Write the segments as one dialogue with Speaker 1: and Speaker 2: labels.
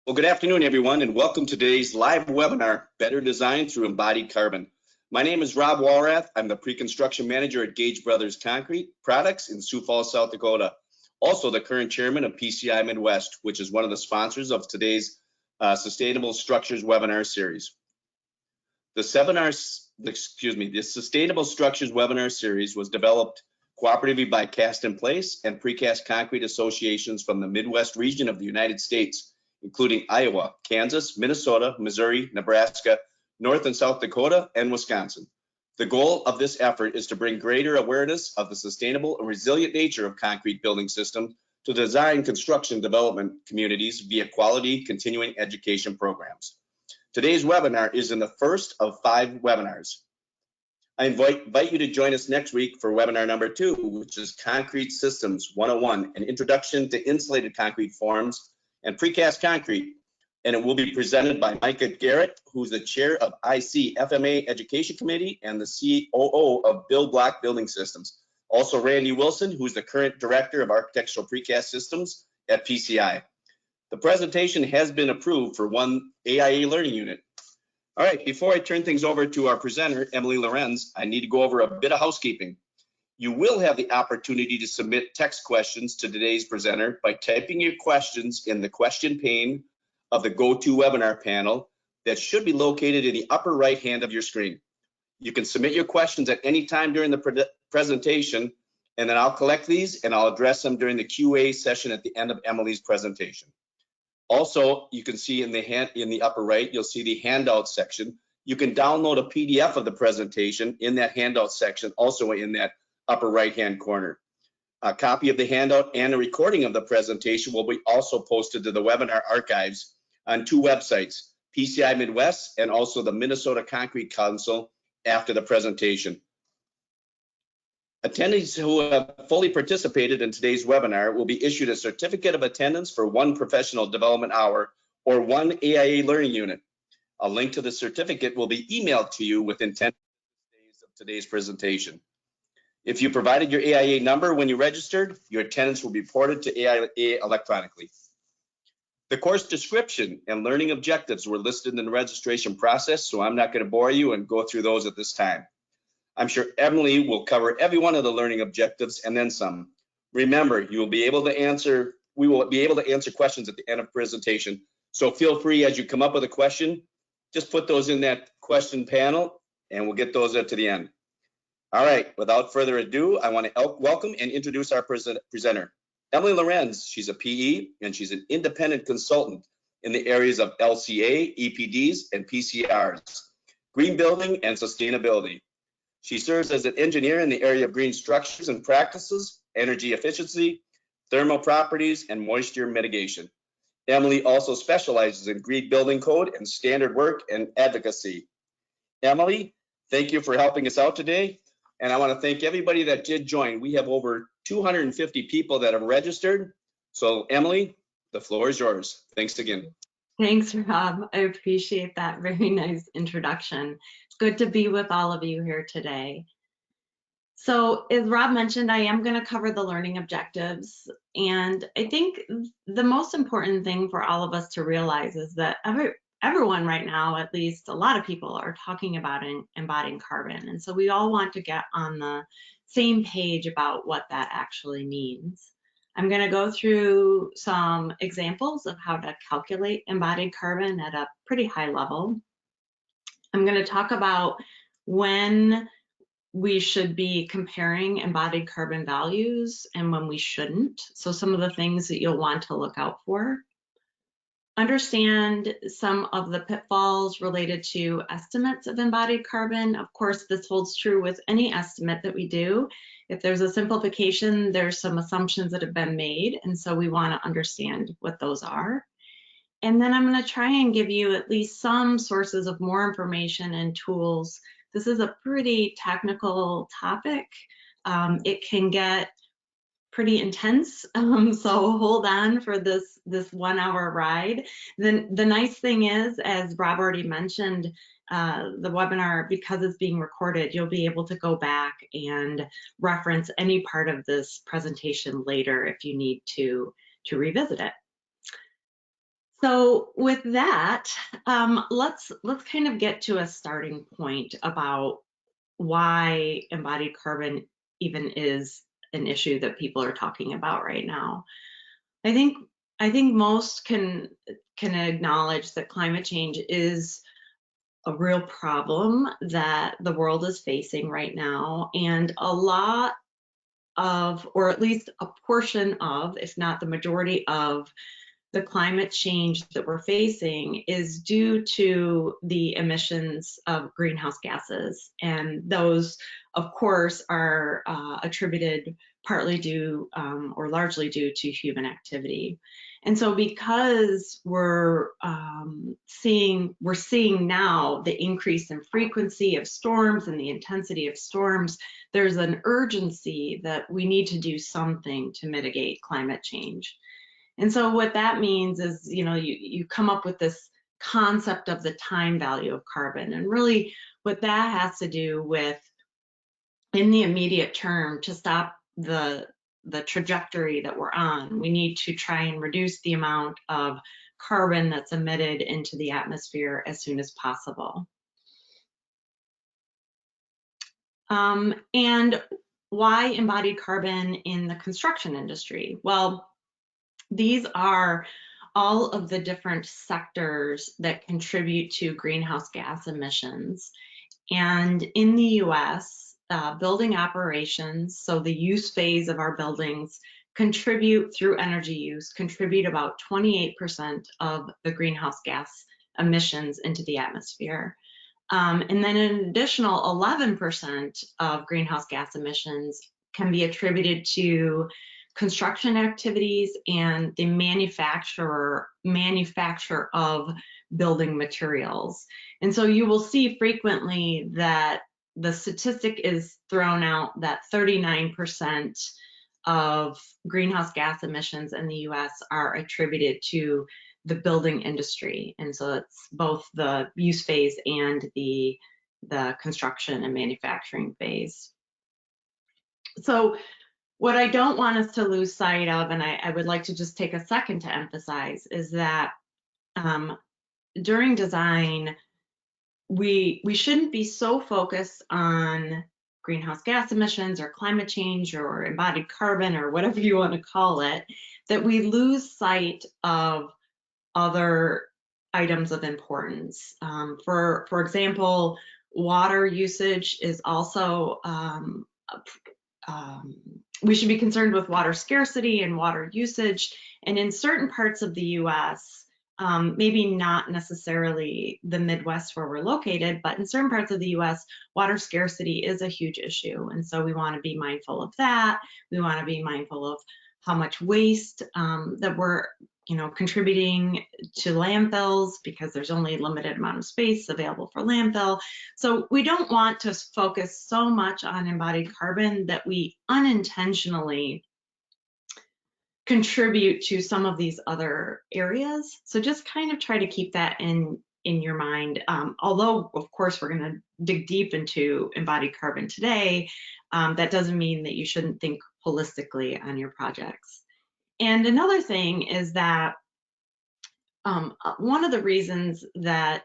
Speaker 1: Well, good afternoon, everyone, and welcome to today's live webinar, Better Design Through Embodied Carbon. My name is Rob Walrath. I'm the pre-construction manager at Gage Brothers Concrete Products in Sioux Falls, South Dakota. Also the current chairman of PCI Midwest, which is one of the sponsors of today's Sustainable Structures webinar series. The Sustainable Structures webinar series was developed cooperatively by Cast in Place and Precast Concrete Associations from the Midwest region of the United States, including Iowa, Kansas, Minnesota, Missouri, Nebraska, North and South Dakota, and Wisconsin. The goal of this effort is to bring greater awareness of the sustainable and resilient nature of concrete building systems to design construction development communities via quality continuing education programs. Today's webinar is in the first of 5 webinars. I invite you to join us next week for webinar number 2, which is Concrete Systems 101, an introduction to insulated concrete forms and precast concrete, and it will be presented by Micah Garrett, who's the chair of ICFMA Education Committee and the COO of Build Block Building Systems. Also Randy Wilson, who's the current director of Architectural Precast Systems at PCI. The presentation has been approved for one AIA Learning Unit. All right, before I turn things over to our presenter, Emily Lorenz, I need to go over a bit of housekeeping. You will have the opportunity to submit text questions to today's presenter by typing your questions in the question pane of the GoToWebinar panel that should be located in the upper right hand of your screen. You can submit your questions at any time during the presentation, and then I'll collect these and I'll address them during the QA session at the end of Emily's presentation. Also, you can see in the upper right, you'll see the handout section. You can download a PDF of the presentation in that handout section, also in that upper right-hand corner. A copy of the handout and a recording of the presentation will be also posted to the webinar archives on 2 websites, PCI Midwest and also the Minnesota Concrete Council after the presentation. Attendees who have fully participated in today's webinar will be issued a certificate of attendance for 1 professional development hour or 1 AIA Learning Unit. A link to the certificate will be emailed to you within 10 days of today's presentation. If you provided your AIA number when you registered, your attendance will be reported to AIA electronically. The course description and learning objectives were listed in the registration process, so I'm not going to bore you and go through those at this time. I'm sure Emily will cover every one of the learning objectives and then some. Remember, we will be able to answer questions at the end of the presentation, so feel free as you come up with a question, just put those in that question panel and we'll get those to the end. All right, without further ado, I want to welcome and introduce our presenter, Emily Lorenz. She's a PE and she's an independent consultant in the areas of LCA, EPDs, and PCRs, green building and sustainability. She serves as an engineer in the area of green structures and practices, energy efficiency, thermal properties, and moisture mitigation. Emily also specializes in green building code and standard work and advocacy. Emily, thank you for helping us out today. And I want to thank everybody that did join. We have over 250 people that have registered. So Emily, the floor is yours. Thanks again.
Speaker 2: Thanks, Rob. I appreciate that very nice introduction. It's good to be with all of you here today. So as Rob mentioned, I am going to cover the learning objectives. And I think the most important thing for all of us to realize is that everyone right now, at least a lot of people, are talking about embodying carbon. And so we all want to get on the same page about what that actually means. I'm going to go through some examples of how to calculate embodied carbon at a pretty high level. I'm going to talk about when we should be comparing embodied carbon values and when we shouldn't. So some of the things that you'll want to look out for. Understand some of the pitfalls related to estimates of embodied carbon. Of course, this holds true with any estimate that we do. If there's a simplification, there's some assumptions that have been made, and so we want to understand what those are. And then I'm going to try and give you at least some sources of more information and tools. This is a pretty technical topic. It can get pretty intense, so hold on for this 1 hour ride. The nice thing is, as Rob already mentioned, the webinar, because it's being recorded, you'll be able to go back and reference any part of this presentation later if you need to revisit it. So with that, let's kind of get to a starting point about why embodied carbon even is an issue that people are talking about right now. I think most can acknowledge that climate change is a real problem that the world is facing right now, and a lot of, or at least a portion of, if not the majority of, the climate change that we're facing is due to the emissions of greenhouse gases. And those, of course, are attributed partly due or largely due to human activity. And so because we're seeing now the increase in frequency of storms and the intensity of storms, there's an urgency that we need to do something to mitigate climate change. And so what that means is, you come up with this concept of the time value of carbon. And really what that has to do with, in the immediate term, to stop the trajectory that we're on, we need to try and reduce the amount of carbon that's emitted into the atmosphere as soon as possible. And why embodied carbon in the construction industry? Well, these are all of the different sectors that contribute to greenhouse gas emissions. And in the US, building operations, so the use phase of our buildings, contribute through energy use, contribute about 28% of the greenhouse gas emissions into the atmosphere. And then an additional 11% of greenhouse gas emissions can be attributed to construction activities and the manufacture of building materials. And so you will see frequently that the statistic is thrown out that 39% of greenhouse gas emissions in the US are attributed to the building industry. And so it's both the use phase and the construction and manufacturing phase. So what I don't want us to lose sight of, and I would like to just take a second to emphasize, is that during design, we shouldn't be so focused on greenhouse gas emissions or climate change or embodied carbon or whatever you want to call it, that we lose sight of other items of importance. For example, water usage is also we should be concerned with water scarcity and water usage. And in certain parts of the US, maybe not necessarily the Midwest where we're located, but in certain parts of the US, water scarcity is a huge issue. And so we want to be mindful of that. We want to be mindful of how much waste that we're contributing to landfills, because there's only a limited amount of space available for landfill. So we don't want to focus so much on embodied carbon that we unintentionally contribute to some of these other areas. So just kind of try to keep that in your mind. Although, of course, we're going to dig deep into embodied carbon today, that doesn't mean that you shouldn't think holistically on your projects. And another thing is that one of the reasons that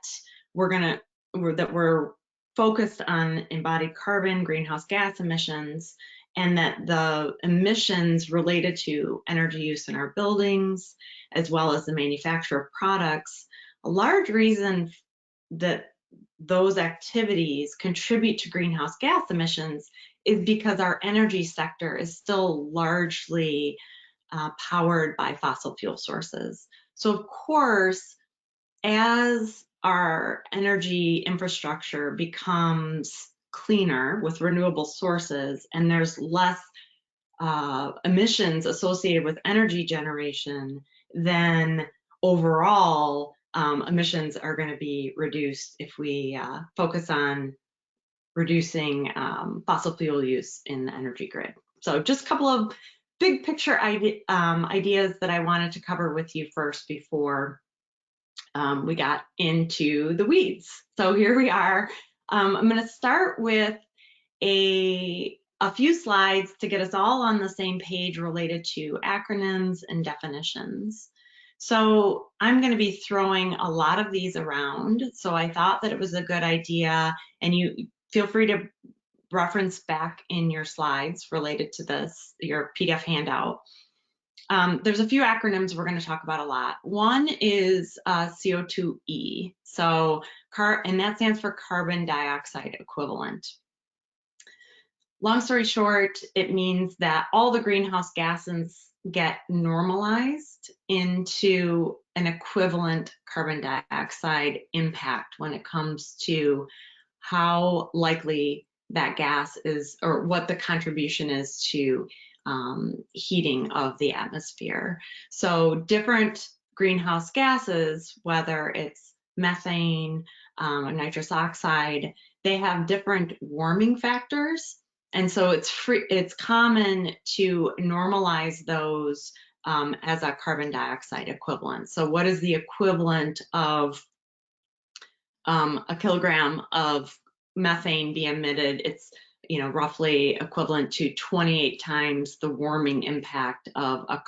Speaker 2: we're focused on embodied carbon, greenhouse gas emissions, and that the emissions related to energy use in our buildings, as well as the manufacture of products, a large reason that those activities contribute to greenhouse gas emissions is because our energy sector is still largely powered by fossil fuel sources. So of course, as our energy infrastructure becomes cleaner with renewable sources and there's less emissions associated with energy generation, then overall emissions are going to be reduced if we focus on reducing fossil fuel use in the energy grid. So just a couple of big picture ideas that I wanted to cover with you first before we got into the weeds. So here we are. I'm going to start with a few slides to get us all on the same page related to acronyms and definitions. So I'm going to be throwing a lot of these around. So I thought that it was a good idea, and you feel free to reference back in your slides related to this, your PDF handout. There's a few acronyms we're going to talk about a lot. One is CO2e, and that stands for carbon dioxide equivalent. Long story short, it means that all the greenhouse gases get normalized into an equivalent carbon dioxide impact when it comes to how likely that gas is, or what the contribution is to heating of the atmosphere. So different greenhouse gases, whether it's methane, or nitrous oxide, they have different warming factors. And so it's common to normalize those as a carbon dioxide equivalent. So what is the equivalent of a kilogram of methane be emitted? It's roughly equivalent to 28 times the warming impact of a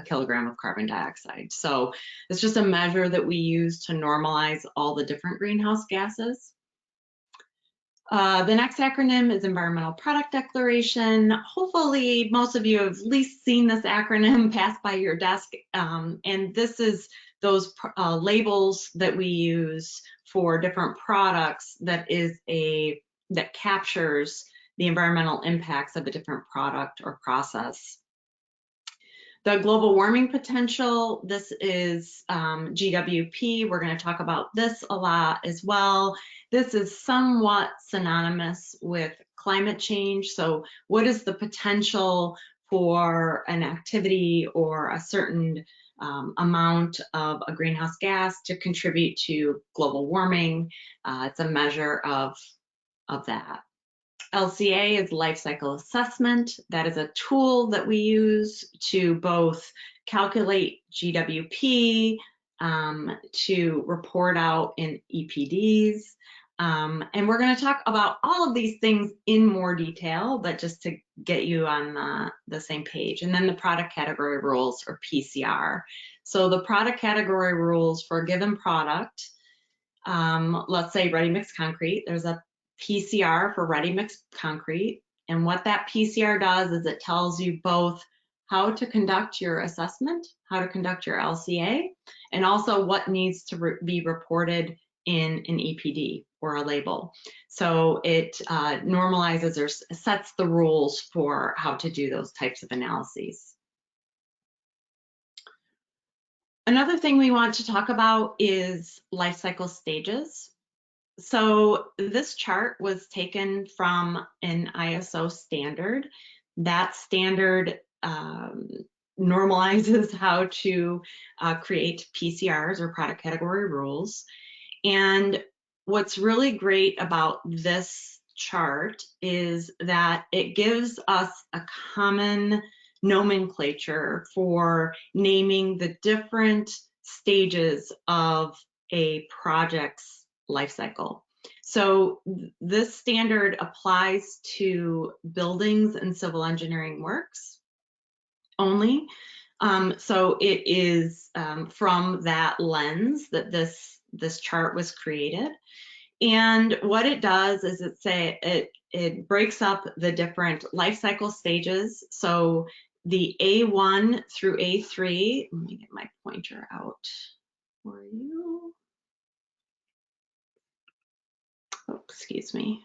Speaker 2: kilogram of carbon dioxide. So it's just a measure that we use to normalize all the different greenhouse gases. The next acronym is Environmental Product Declaration. Hopefully most of you have at least seen this acronym pass by your desk, and this is those labels that we use for different products that captures the environmental impacts of a different product or process. The global warming potential, this is GWP. We're going to talk about this a lot as well. This is somewhat synonymous with climate change. So what is the potential for an activity or a certain amount of a greenhouse gas to contribute to global warming? It's a measure of that. LCA is life cycle assessment. That is a tool that we use to both calculate GWP, to report out in EPDs. And we're going to talk about all of these things in more detail, but just to get you on the same page. And then the product category rules, or PCR. So the product category rules for a given product, let's say ready mix concrete, there's a PCR for ready mix concrete. And what that PCR does is it tells you both how to conduct your assessment, how to conduct your LCA, and also what needs to be reported in an EPD or a label. So it normalizes or sets the rules for how to do those types of analyses. Another thing we want to talk about is life cycle stages. So this chart was taken from an ISO standard. That standard normalizes how to create PCRs, or product category rules. And what's really great about this chart is that it gives us a common nomenclature for naming the different stages of a project's life cycle. So this standard applies to buildings and civil engineering works only. So it is from that lens that this chart was created. And what it does is it breaks up the different life cycle stages. So the A1 through A3, let me get my pointer out for you. Oh, excuse me.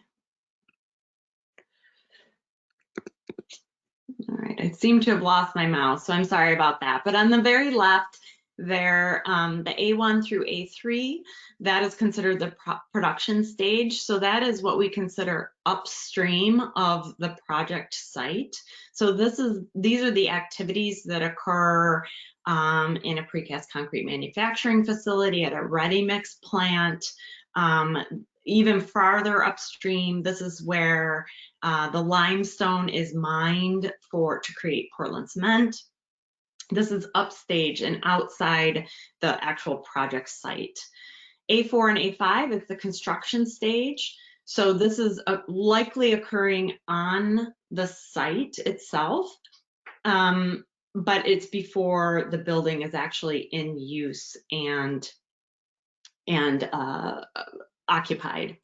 Speaker 2: All right, I seem to have lost my mouse, so I'm sorry about that. But on the very left there, the A1 through A3, that is considered the production stage. So that is what we consider upstream of the project site. So these are the activities that occur in a precast concrete manufacturing facility, at a ready mix plant. Even farther upstream, this is where the limestone is mined to create Portland cement. This is upstage and outside the actual project site. A4 and A5 is the construction stage. So this is likely occurring on the site itself. but it's before the building is actually in use and occupied.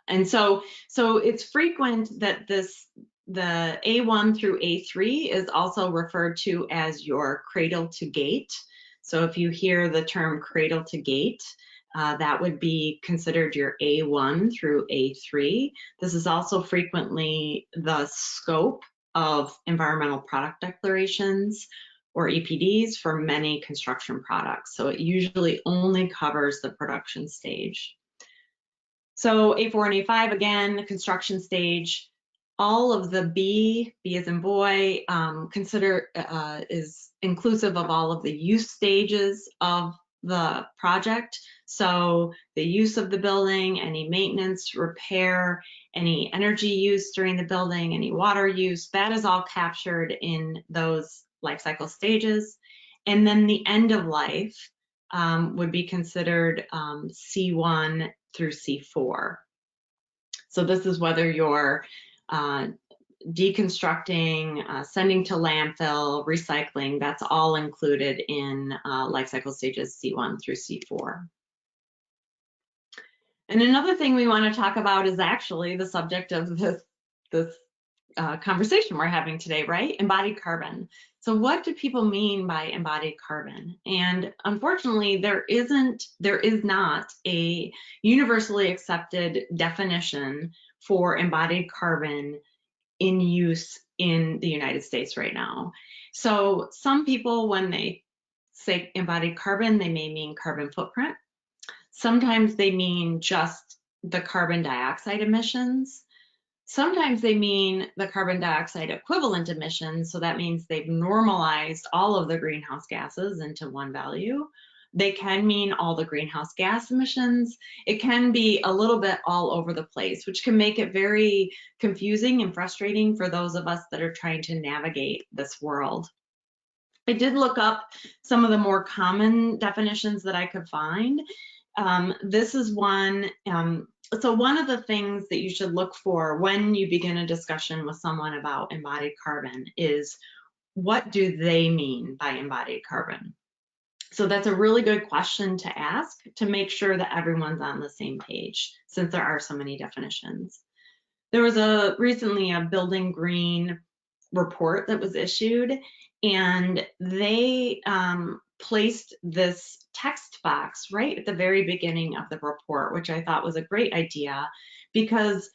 Speaker 2: And so it's frequent that the A1 through A3 is also referred to as your cradle to gate. So if you hear the term cradle to gate, that would be considered your A1 through A3. This is also frequently the scope of environmental product declarations or EPDs for many construction products. So it usually only covers the production stage. So A4 and A5, again, the construction stage. All of the B as in boy, is inclusive of all of the use stages of the project. So the use of the building, any maintenance, repair, any energy use during the building, any water use, that is all captured in those life cycle stages. And then the end of life would be considered C1 through C4. So this is whether you're deconstructing, sending to landfill, recycling, that's all included in life cycle stages C1 through C4. And another thing we want to talk about is actually the subject of this conversation we're having today, right? Embodied carbon. So what do people mean by embodied carbon? And unfortunately, there is not a universally accepted definition for embodied carbon in use in the United States right now. So some people, when they say embodied carbon, they may mean carbon footprint. Sometimes they mean just the carbon dioxide emissions. Sometimes they mean the carbon dioxide equivalent emissions, so that means they've normalized all of the greenhouse gases into one value. They can mean all the greenhouse gas emissions. It can be a little bit all over the place, which can make it very confusing and frustrating for those of us that are trying to navigate this world. I did look up some of the more common definitions that I could find. This is one. So one of the things that you should look for when you begin a discussion with someone about embodied carbon is, what do they mean by embodied carbon? So that's a really good question to ask to make sure that everyone's on the same page, since there are so many definitions. There was recently a Building Green report that was issued, and they placed this text box right at the very beginning of the report, which I thought was a great idea, because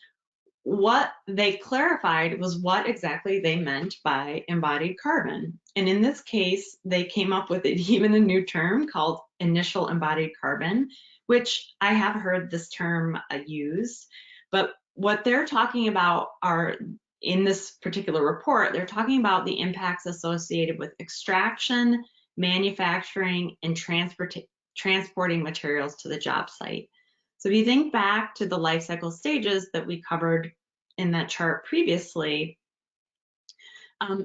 Speaker 2: what they clarified was what exactly they meant by embodied carbon. And in this case, they came up with even a new term called initial embodied carbon, which I have heard this term used, but what they're talking about are, in this particular report, they're talking about the impacts associated with extraction, manufacturing, and transporting materials to the job site. So if you think back to the life cycle stages that we covered in that chart previously,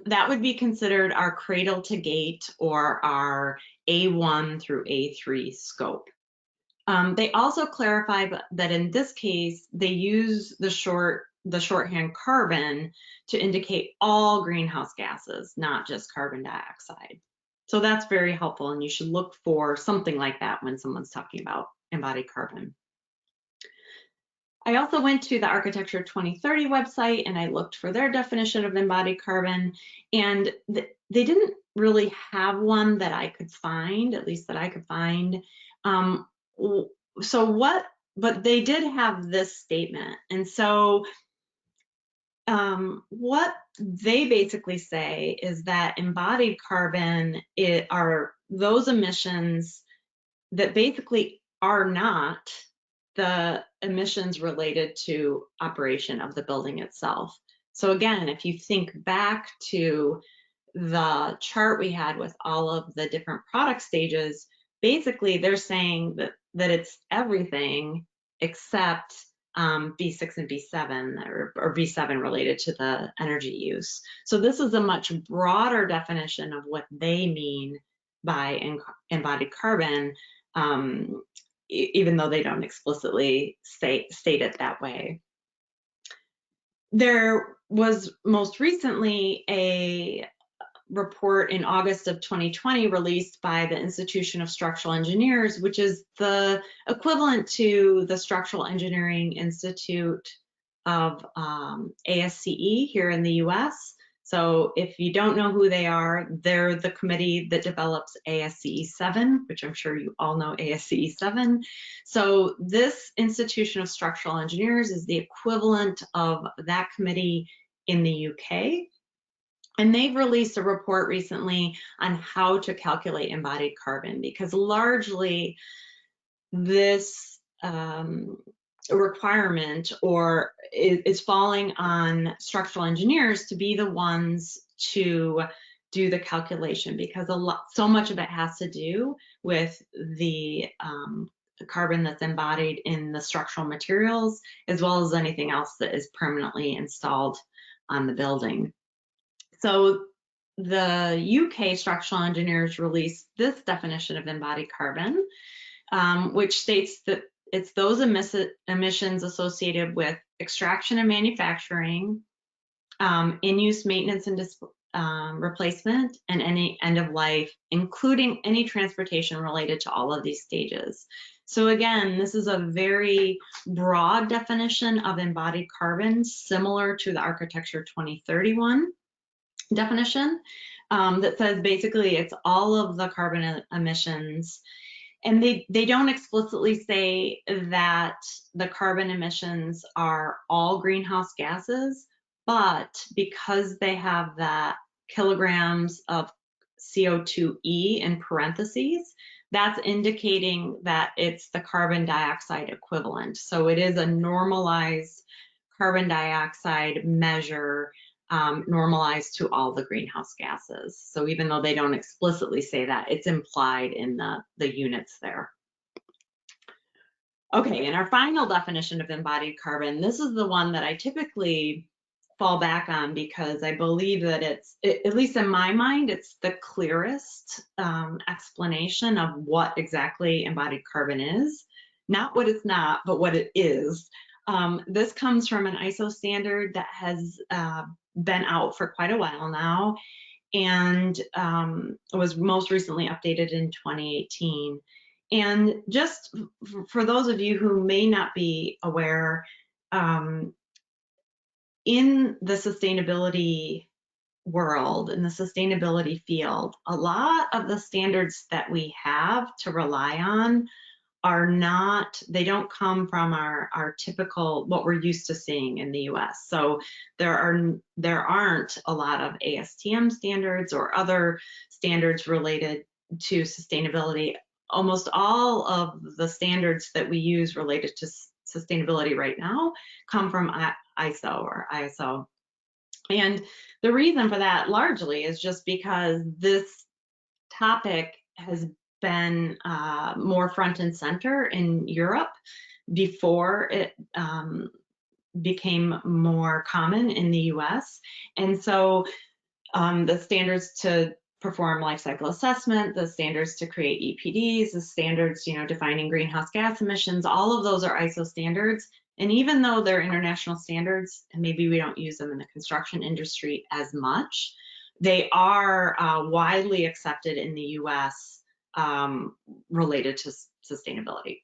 Speaker 2: that would be considered our cradle to gate or our A1 through A3 scope. They also clarify that in this case, they use the shorthand carbon to indicate all greenhouse gases, not just carbon dioxide. So that's very helpful, and you should look for something like that when someone's talking about embodied carbon. I also went to the Architecture 2030 website and I looked for their definition of embodied carbon, and they didn't really have one that I could find, at least that I could find. But they did have this statement. And so what they basically say is that embodied carbon are those emissions that basically are not the emissions related to operation of the building itself. So again, if you think back to the chart we had with all of the different product stages, basically they're saying that it's everything except B6 and B7 or B7 related to the energy use. So this is a much broader definition of what they mean by embodied carbon, even though they don't explicitly state it that way. There was most recently a report in August of 2020 released by the Institution of Structural Engineers, which is the equivalent to the Structural Engineering Institute of ASCE here in the US. So if you don't know who they are, they're the committee that develops ASCE 7, which I'm sure you all know ASCE 7. So this Institution of Structural Engineers is the equivalent of that committee in the UK. And they've released a report recently on how to calculate embodied carbon, because largely this requirement or is falling on structural engineers to be the ones to do the calculation, because so much of it has to do with the carbon that's embodied in the structural materials, as well as anything else that is permanently installed on the building. So the UK structural engineers released this definition of embodied carbon, which states that it's those emissions associated with extraction and manufacturing, in-use maintenance and replacement, and any end of life, including any transportation related to all of these stages. So again, this is a very broad definition of embodied carbon, similar to the Architecture 2031 definition, that says basically it's all of the carbon emissions. And they don't explicitly say that the carbon emissions are all greenhouse gases, but because they have that kilograms of CO2e in parentheses, that's indicating that it's the carbon dioxide equivalent. So it is a normalized carbon dioxide measure, normalized to all the greenhouse gases. So even though they don't explicitly say that, it's implied in the units there. Okay, and our final definition of embodied carbon, this is the one that I typically fall back on because I believe that at least in my mind, it's the clearest explanation of what exactly embodied carbon is. Not what it's not, but what it is. This comes from an ISO standard that has been out for quite a while now, and was most recently updated in 2018. And just for those of you who may not be aware, in the sustainability world, in the sustainability field, a lot of the standards that we have to rely on are not, they don't come from our typical, what we're used to seeing in the US. So there aren't a lot of ASTM standards or other standards related to sustainability. Almost all of the standards that we use related to sustainability right now come from ISO or ISO. And the reason for that largely is just because this topic has been more front and center in Europe before it became more common in the US. And so the standards to perform life cycle assessment, the standards to create EPDs, the standards, defining greenhouse gas emissions, all of those are ISO standards. And even though they're international standards, and maybe we don't use them in the construction industry as much, they are widely accepted in the US related to sustainability.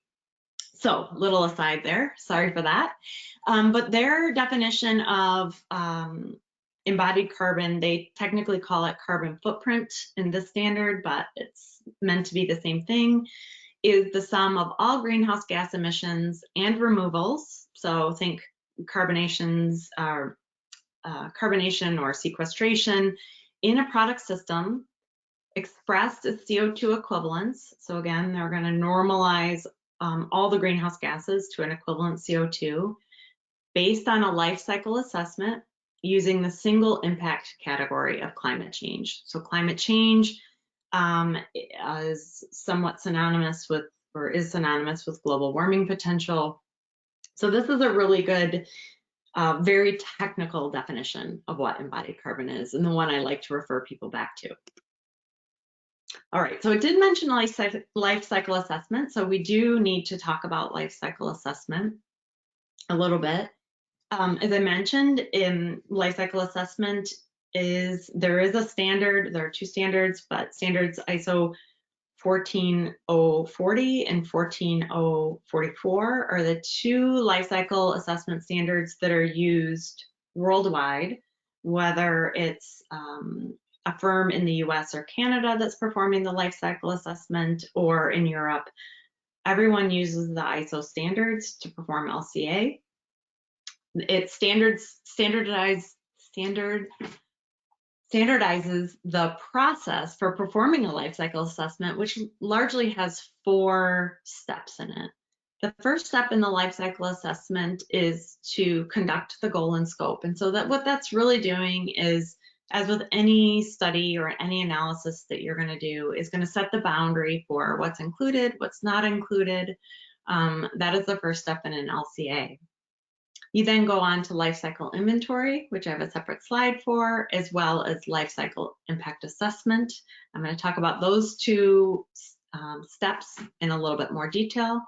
Speaker 2: So, little aside there, sorry for that. But their definition of embodied carbon, they technically call it carbon footprint in this standard, but it's meant to be the same thing, is the sum of all greenhouse gas emissions and removals. So think carbonation or sequestration in a product system expressed as CO2 equivalents. So again, they're going to normalize all the greenhouse gases to an equivalent CO2 based on a life cycle assessment using the single impact category of climate change. So climate change is somewhat synonymous with, or is synonymous with, global warming potential. So this is a really good, very technical definition of what embodied carbon is, and the one I like to refer people back to. All right, so it did mention life cycle assessment, so we do need to talk about life cycle assessment a little bit. As I mentioned, in life cycle assessment there is a standard, there are two standards, but standards ISO 14040 and 14044 are the two life cycle assessment standards that are used worldwide, whether it's a firm in the US or Canada that's performing the life cycle assessment, or in Europe. Everyone uses the ISO standards to perform LCA. It standardizes the process for performing a life cycle assessment, which largely has 4 steps in it. The first step in the life cycle assessment is to conduct the goal and scope. And so what that's really doing is, as with any study or any analysis that you're going to do, is going to set the boundary for what's included, what's not included. That is the first step in an LCA. You then go on to life cycle inventory, which I have a separate slide for, as well as life cycle impact assessment. I'm going to talk about those 2 steps in a little bit more detail.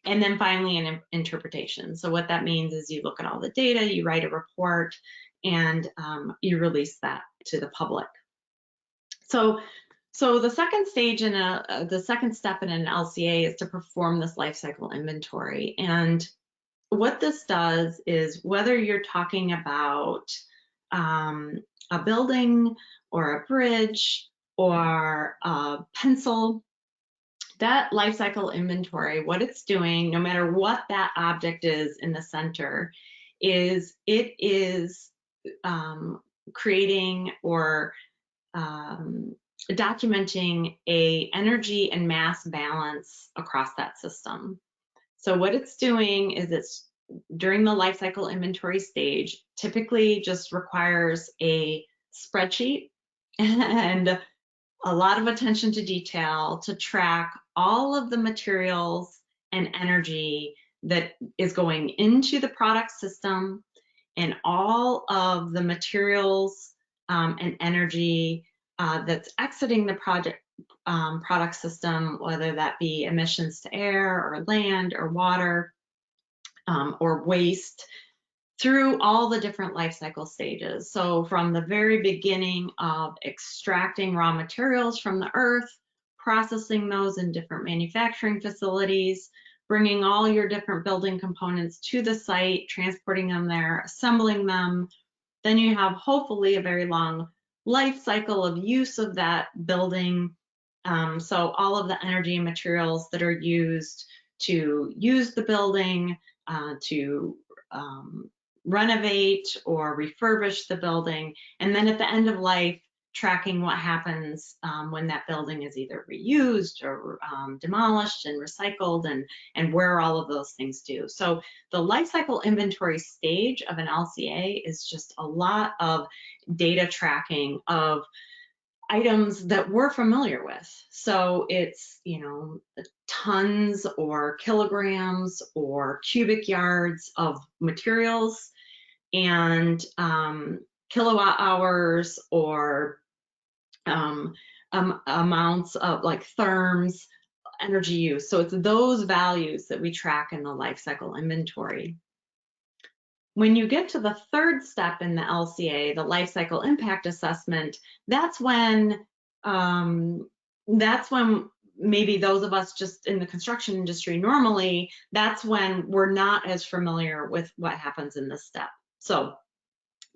Speaker 2: And then finally, an interpretation. So what that means is you look at all the data, you write a report, and you release that to the public. So the second stage in the second step in an LCA is to perform this life cycle inventory. And what this does is, whether you're talking about a building or a bridge or a pencil, that life cycle inventory, what it's doing, no matter what that object is in the center, is it is creating or documenting a energy and mass balance across that system. So what it's doing is, it's during the life cycle inventory stage, typically just requires a spreadsheet and a lot of attention to detail to track all of the materials and energy that is going into the product system, and all of the materials and energy that's exiting the product system, whether that be emissions to air or land or water or waste, through all the different life cycle stages. So from the very beginning of extracting raw materials from the earth, processing those in different manufacturing facilities, bringing all your different building components to the site, transporting them there, assembling them. Then you have hopefully a very long life cycle of use of that building. So all of the energy and materials that are used to use the building, to renovate or refurbish the building, and then at the end of life, tracking what happens when that building is either reused or demolished and recycled, and where all of those things do. So the life cycle inventory stage of an LCA is just a lot of data tracking of items that we're familiar with. So it's, tons or kilograms or cubic yards of materials, and kilowatt hours or amounts of like therms, energy use. So it's those values that we track in the life cycle inventory. When you get to the third step in the LCA, the life cycle impact assessment, that's when maybe those of us just in the construction industry normally, that's when we're not as familiar with what happens in this step. So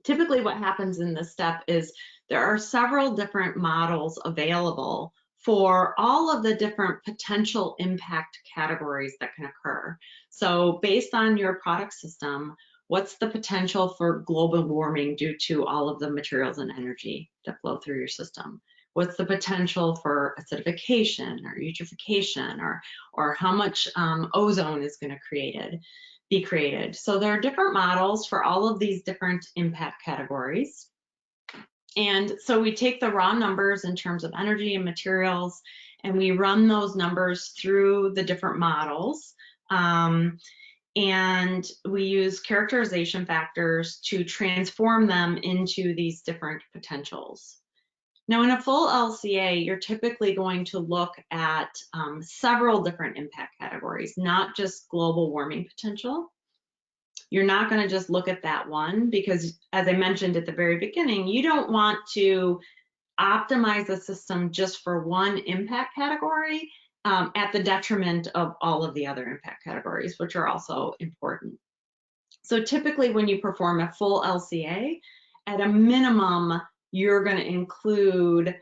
Speaker 2: typically what happens in this step is there are several different models available for all of the different potential impact categories that can occur. So based on your product system, what's the potential for global warming due to all of the materials and energy that flow through your system? What's the potential for acidification or eutrophication, or how much ozone is going to be created? So there are different models for all of these different impact categories. And so we take the raw numbers in terms of energy and materials, and we run those numbers through the different models. And we use characterization factors to transform them into these different potentials. Now, in a full LCA, you're typically going to look at several different impact categories, not just global warming potential. You're not going to just look at that one because, as I mentioned at the very beginning, you don't want to optimize the system just for one impact category at the detriment of all of the other impact categories, which are also important. So typically when you perform a full LCA, at a minimum, you're going to include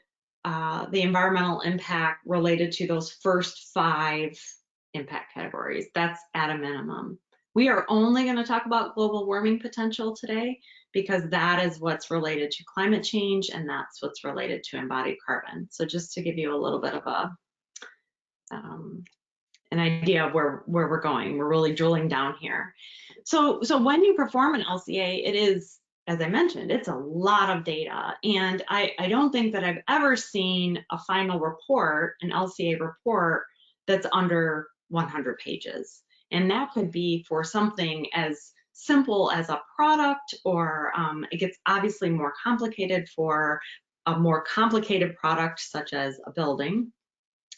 Speaker 2: the environmental impact related to those first 5 impact categories. That's at a minimum. We are only going to talk about global warming potential today because that is what's related to climate change and that's what's related to embodied carbon. So just to give you a little bit of a an idea of where we're going, we're really drilling down here. So when you perform an LCA, it is, as I mentioned, it's a lot of data. And I don't think that I've ever seen a final report, an LCA report, that's under 100 pages. And that could be for something as simple as a product, or it gets obviously more complicated for a more complicated product such as a building.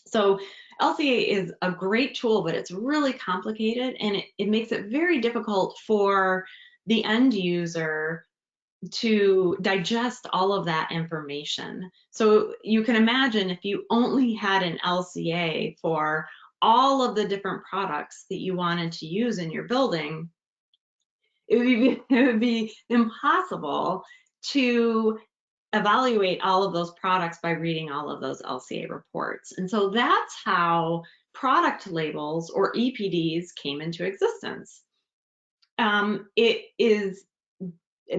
Speaker 2: So LCA is a great tool, but it's really complicated and it makes it very difficult for the end user to digest all of that information. So you can imagine if you only had an LCA for all of the different products that you wanted to use in your building, it would be impossible to evaluate all of those products by reading all of those LCA reports. And so that's how product labels, or EPDs, came into existence. It is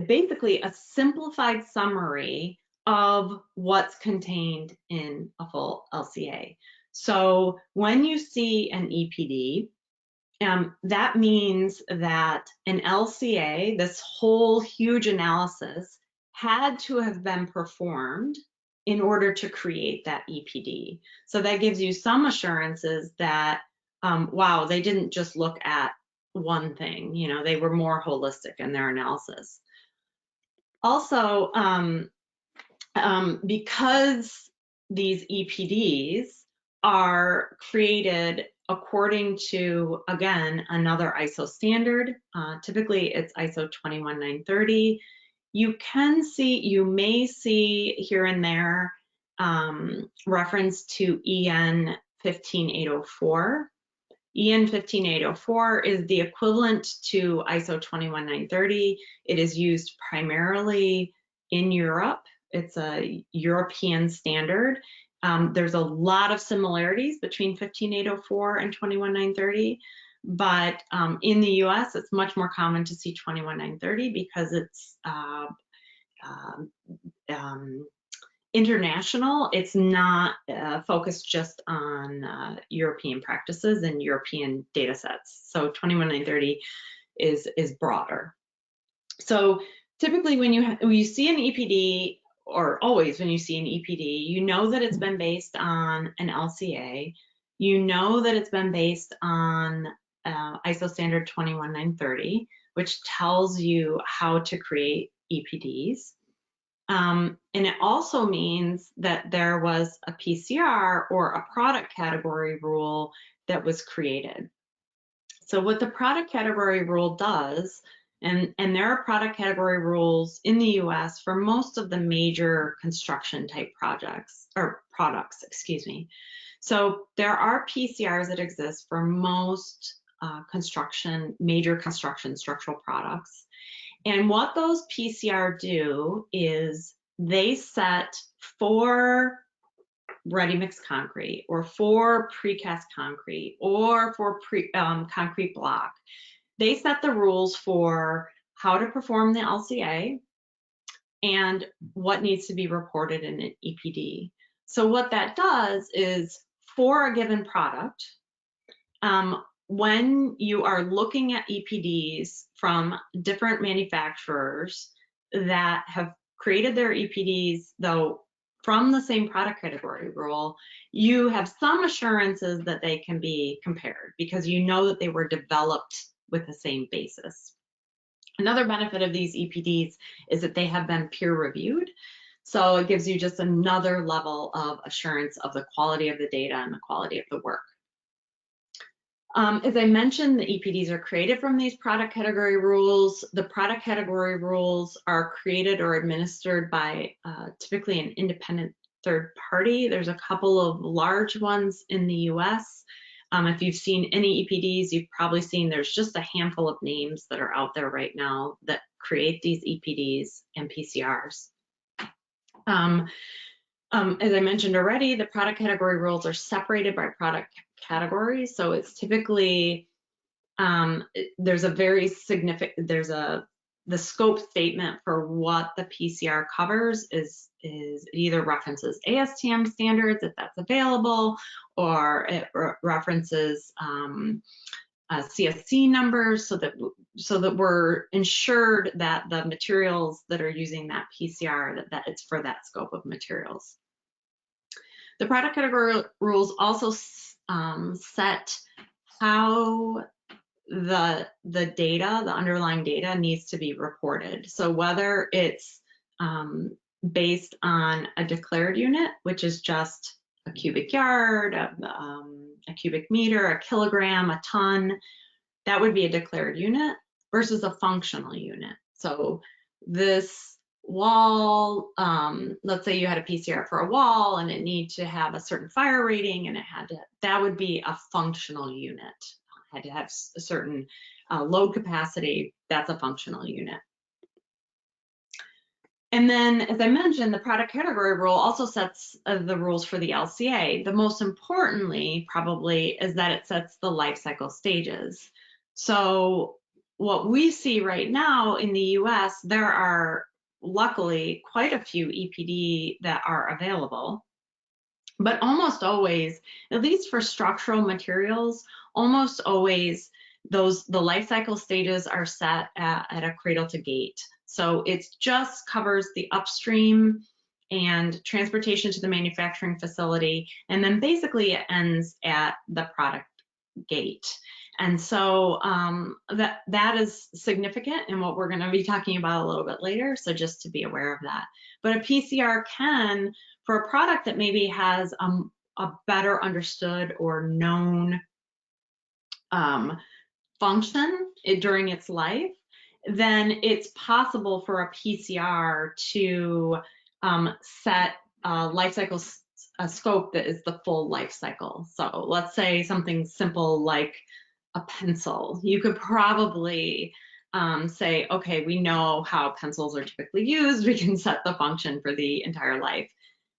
Speaker 2: basically a simplified summary of what's contained in a full LCA. So when you see an EPD, that means that an LCA, this whole huge analysis, had to have been performed in order to create that EPD. So that gives you some assurances that, wow, they didn't just look at one thing, you know, they were more holistic in their analysis. Also, because these EPDs are created according to, again, another ISO standard, typically it's ISO 21930, you may see here and there reference to EN 15804. EN 15804 is the equivalent to ISO 21930. It is used primarily in Europe. It's a European standard. There's a lot of similarities between 15804 and 21930, but in the US, it's much more common to see 21930 because it's international. It's not focused just on European practices and European data sets. So 21930 is broader. So typically when you see an EPD, or always when you see an EPD, you know that it's been based on an LCA. You know that it's been based on ISO standard 21930, which tells you how to create EPDs. And it also means that there was a PCR or a product category rule that was created. So what the product category rule does, and there are product category rules in the US for most of the major construction type projects, or products, excuse me. So there are PCRs that exist for most major construction structural products. And what those PCR do is they set for ready mix concrete, or for precast concrete, or for concrete block, they set the rules for how to perform the LCA and what needs to be reported in an EPD. So what that does is, for a given product, when you are looking at EPDs from different manufacturers that have created their EPDs, though from the same product category rule, you have some assurances that they can be compared because you know that they were developed with the same basis. Another benefit of these EPDs is that they have been peer reviewed. So it gives you just another level of assurance of the quality of the data and the quality of the work. As I mentioned, the EPDs are created from these product category rules. The product category rules are created or administered by typically an independent third party. There's a couple of large ones in the US. If you've seen any EPDs, you've probably seen there's just a handful of names that are out there right now that create these EPDs and PCRs. As I mentioned already, the product category rules are separated by product categories. So it's typically, there's a very significant, the scope statement for what the PCR covers is either references ASTM standards if that's available, or it references CSC numbers so that we're ensured that the materials that are using that PCR, that it's for that scope of materials. The product category rules also set how the data, the underlying data, needs to be reported. So whether it's based on a declared unit, which is just a cubic yard, a cubic meter, a kilogram, a ton, that would be a declared unit, versus a functional unit. So this wall, let's say you had a PCR for a wall and it needed to have a certain fire rating, and that would be a functional unit. It had to have a certain load capacity. That's a functional unit. And then, as I mentioned, the product category rule also sets the rules for the LCA. The most importantly, probably, is that it sets the life cycle stages. So what we see right now in the US, there are luckily quite a few EPD that are available, but almost always, at least for structural materials, almost always the life cycle stages are set at a cradle to gate. So it just covers the upstream and transportation to the manufacturing facility, and then basically it ends at the product gate. And so that is significant in what we're going to be talking about a little bit later, so just to be aware of that. But a PCR can, for a product that maybe has a better understood or known function during its life, then it's possible for a PCR to set a life cycle a scope that is the full life cycle. So let's say something simple like a pencil. You could probably say, okay, we know how pencils are typically used. We can set the function for the entire life.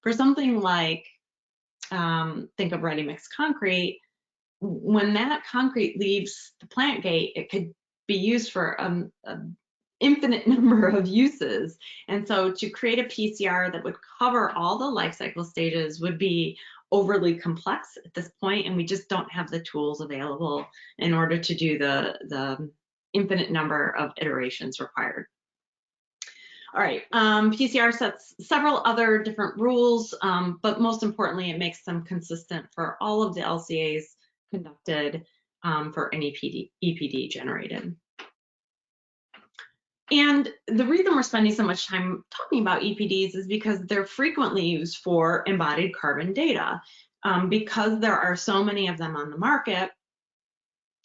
Speaker 2: For something like, think of ready-mix concrete, when that concrete leaves the plant gate, it could be used for an infinite number of uses. And so to create a PCR that would cover all the life cycle stages would be overly complex at this point, and we just don't have the tools available in order to do the infinite number of iterations required. All right, PCR sets several other different rules, but most importantly, it makes them consistent for all of the LCAs conducted for any EPD generated. And the reason we're spending so much time talking about EPDs is because they're frequently used for embodied carbon data. Because there are so many of them on the market,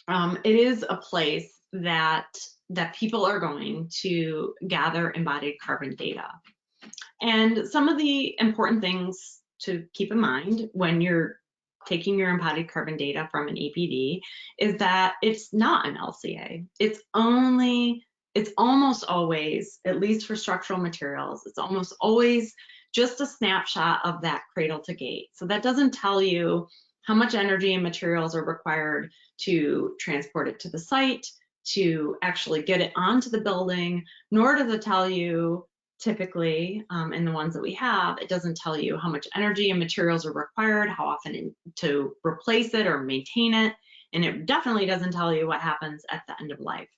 Speaker 2: it is a place that people are going to gather embodied carbon data. And some of the important things to keep in mind when you're taking your embodied carbon data from an EPD is that it's not an LCA. It's almost always, at least for structural materials, it's almost always just a snapshot of that cradle to gate. So that doesn't tell you how much energy and materials are required to transport it to the site, to actually get it onto the building, nor does it tell you, typically, in the ones that we have, it doesn't tell you how much energy and materials are required, how often to replace it or maintain it, and it definitely doesn't tell you what happens at the end of life.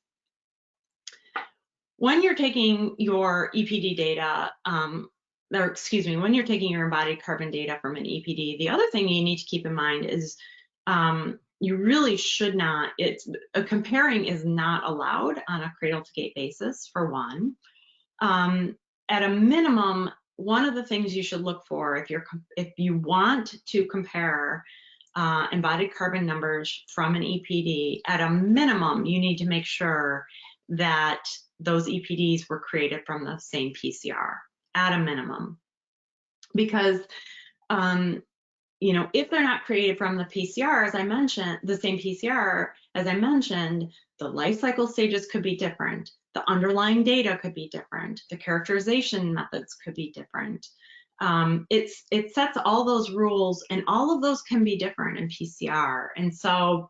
Speaker 2: When you're taking your EPD data, when you're taking your embodied carbon data from an EPD, the other thing you need to keep in mind is you really should not, comparing is not allowed on a cradle to gate basis, for one. At a minimum, one of the things you should look for if you want to compare embodied carbon numbers from an EPD, at a minimum, you need to make sure that those EPDs were created from the same PCR, at a minimum. Because, if they're not created from the PCR, as I mentioned, the same PCR, as I mentioned, the life cycle stages could be different. The underlying data could be different. The characterization methods could be different. It sets all those rules, and all of those can be different in PCR. And so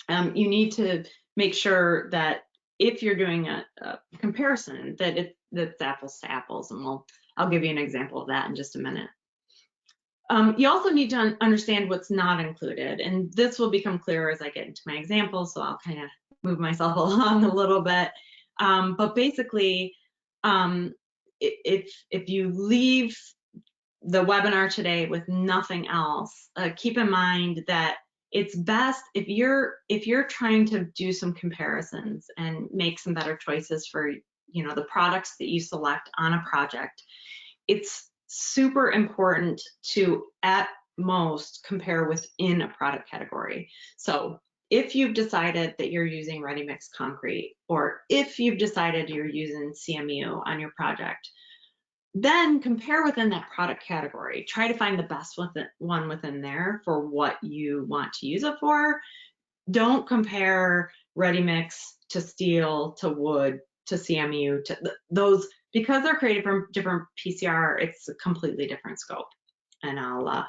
Speaker 2: you need to make sure that if you're doing a comparison, that that's apples to apples. And I'll give you an example of that in just a minute. You also need to understand what's not included, and this will become clearer as I get into my example, so I'll kind of move myself along a little bit. But basically, if you leave the webinar today with nothing else, keep in mind that it's best if you're trying to do some comparisons and make some better choices for the products that you select on a project. It's super important to, at most, compare within a product category. So if you've decided that you're using ready-mix concrete, or if you've decided you're using CMU on your project, then compare within that product category. Try to find the best one within there for what you want to use it for. Don't compare ready-mix to steel, to wood, to CMU, to those, because they're created from different PCR, it's a completely different scope. And I'll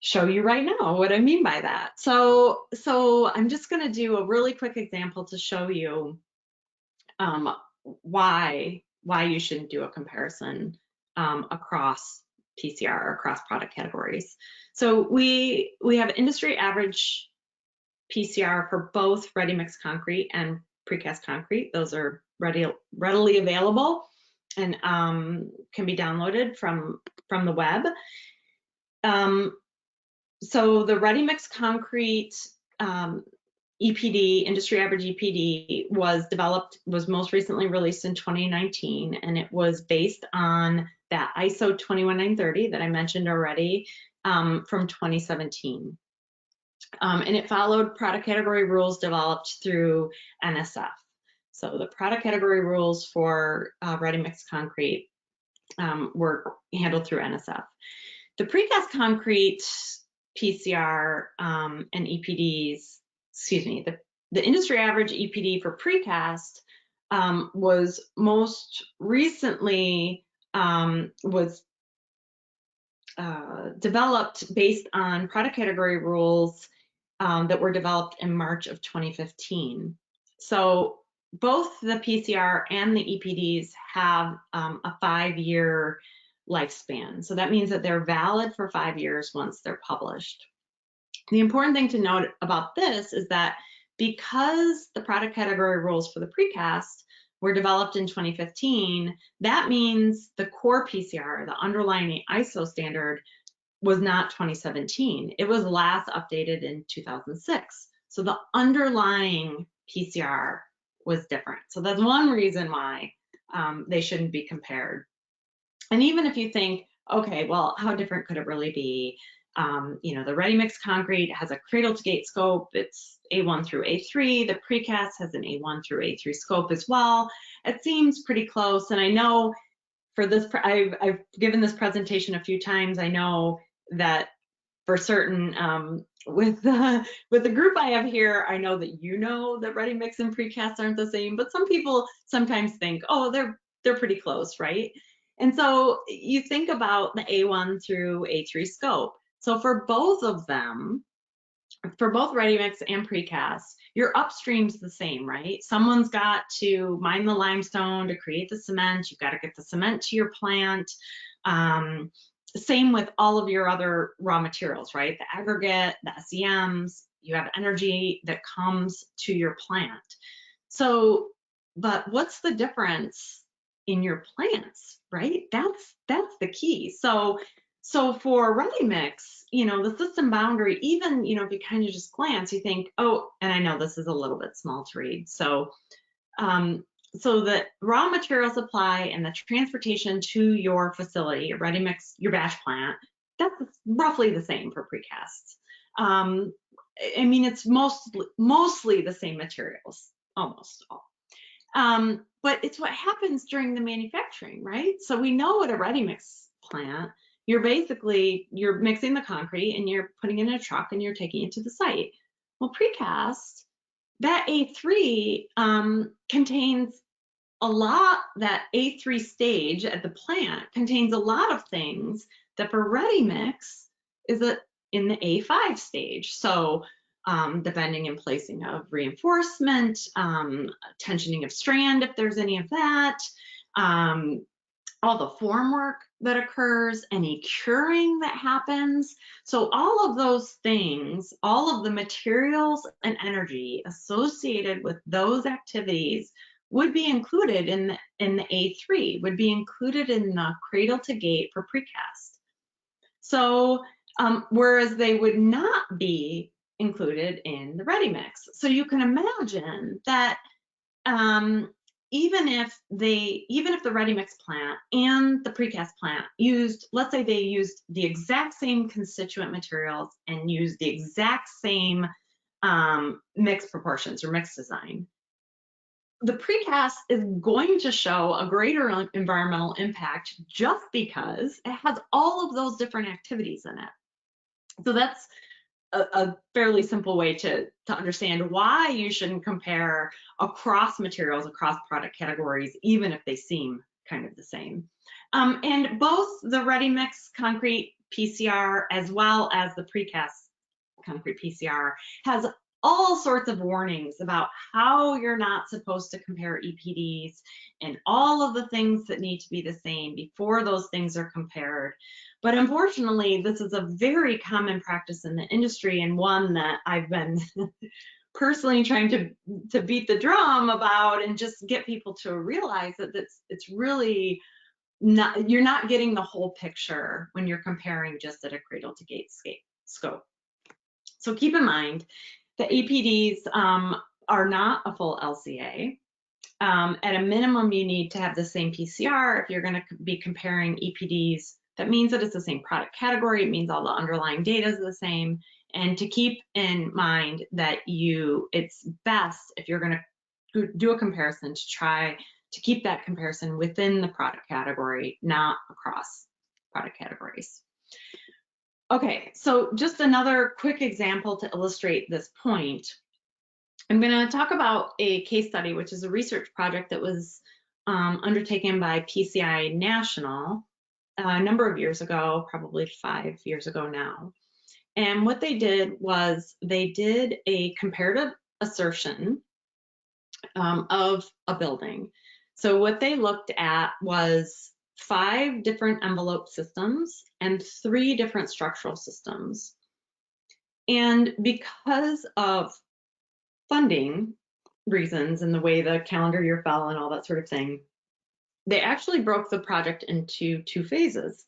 Speaker 2: show you right now what I mean by that. So I'm just going to do a really quick example to show you why you shouldn't do a comparison across PCR, across product categories. So we have industry average PCR for both ready-mix concrete and precast concrete. Those are readily available and can be downloaded from the web. So the ready-mix concrete EPD, industry average EPD, was most recently released in 2019, and it was based on that ISO 21930 that I mentioned already from 2017. And it followed product category rules developed through NSF. So the product category rules for ready-mix concrete were handled through NSF. The precast concrete PCR and EPDs, the industry average EPD for precast was most recently developed based on product category rules that were developed in March of 2015. So both the PCR and the EPDs have a 5-year lifespan. So that means that they're valid for 5 years once they're published. The important thing to note about this is that because the product category rules for the precast were developed in 2015, that means the core PCR, the underlying ISO standard, was not 2017. It was last updated in 2006. So the underlying PCR was different. So that's one reason why they shouldn't be compared. And even if you think, okay, well, how different could it really be? The ready-mix concrete has a cradle to gate scope. It's A1 through A3. The precast has an A1 through A3 scope as well. It seems pretty close. And I know for this, I've given this presentation a few times. I know that for certain, with the group I have here, I know that ready-mix and precast aren't the same, but some people sometimes think, oh, they're pretty close, right? And so you think about the A1 through A3 scope. So for both of them, for both ready-mix and precast, your upstream's the same, right? Someone's got to mine the limestone to create the cement. You've got to get the cement to your plant. Same with all of your other raw materials, right? The aggregate, the SEMs, you have energy that comes to your plant. So, but what's the difference in your plants, right? That's the key. So for ready-mix, the system boundary, even, if you kind of just glance, you think, oh, and I know this is a little bit small to read. So the raw material supply and the transportation to your facility, your ready-mix, your batch plant, that's roughly the same for precasts. I mean, it's mostly the same materials, almost all. But it's what happens during the manufacturing, right? So we know at a ready mix plant, you're mixing the concrete and you're putting it in a truck and you're taking it to the site. Well, precast, that A3 contains a lot, that A3 stage at the plant contains a lot of things that for ready mix is in the A5 stage. So the bending and placing of reinforcement, tensioning of strand if there's any of that, all the form work that occurs, any curing that happens. So all of those things, all of the materials and energy associated with those activities would be included in the A3, would be included in the cradle to gate for precast. So whereas they would not be included in the ready mix. So you can imagine that even if the ready mix plant and the precast plant used, let's say they used the exact same constituent materials and used the exact same mix proportions or mix design, the precast is going to show a greater environmental impact just because it has all of those different activities in it. So that's a fairly simple way to understand why you shouldn't compare across materials, across product categories, even if they seem kind of the same. And both the ready mix concrete PCR as well as the precast concrete PCR has all sorts of warnings about how you're not supposed to compare EPDs and all of the things that need to be the same before those things are compared. But unfortunately, this is a very common practice in the industry, and one that I've been personally trying to beat the drum about and just get people to realize that it's really not, you're not getting the whole picture when you're comparing just at a cradle to gate scope. So keep in mind that EPDs are not a full LCA. At a minimum, you need to have the same PCR if you're going to be comparing EPDs. That means that it's the same product category. It means all the underlying data is the same. And to keep in mind that it's best if you're going to do a comparison to try to keep that comparison within the product category, not across product categories. Okay, so just another quick example to illustrate this point. I'm going to talk about a case study, which is a research project that was undertaken by PCI National a number of years ago, probably 5 years ago now. And what they did was they did a comparative assertion of a building. So what they looked at was 5 different envelope systems and 3 different structural systems. And because of funding reasons and the way the calendar year fell and all that sort of thing, they actually broke the project into 2 phases.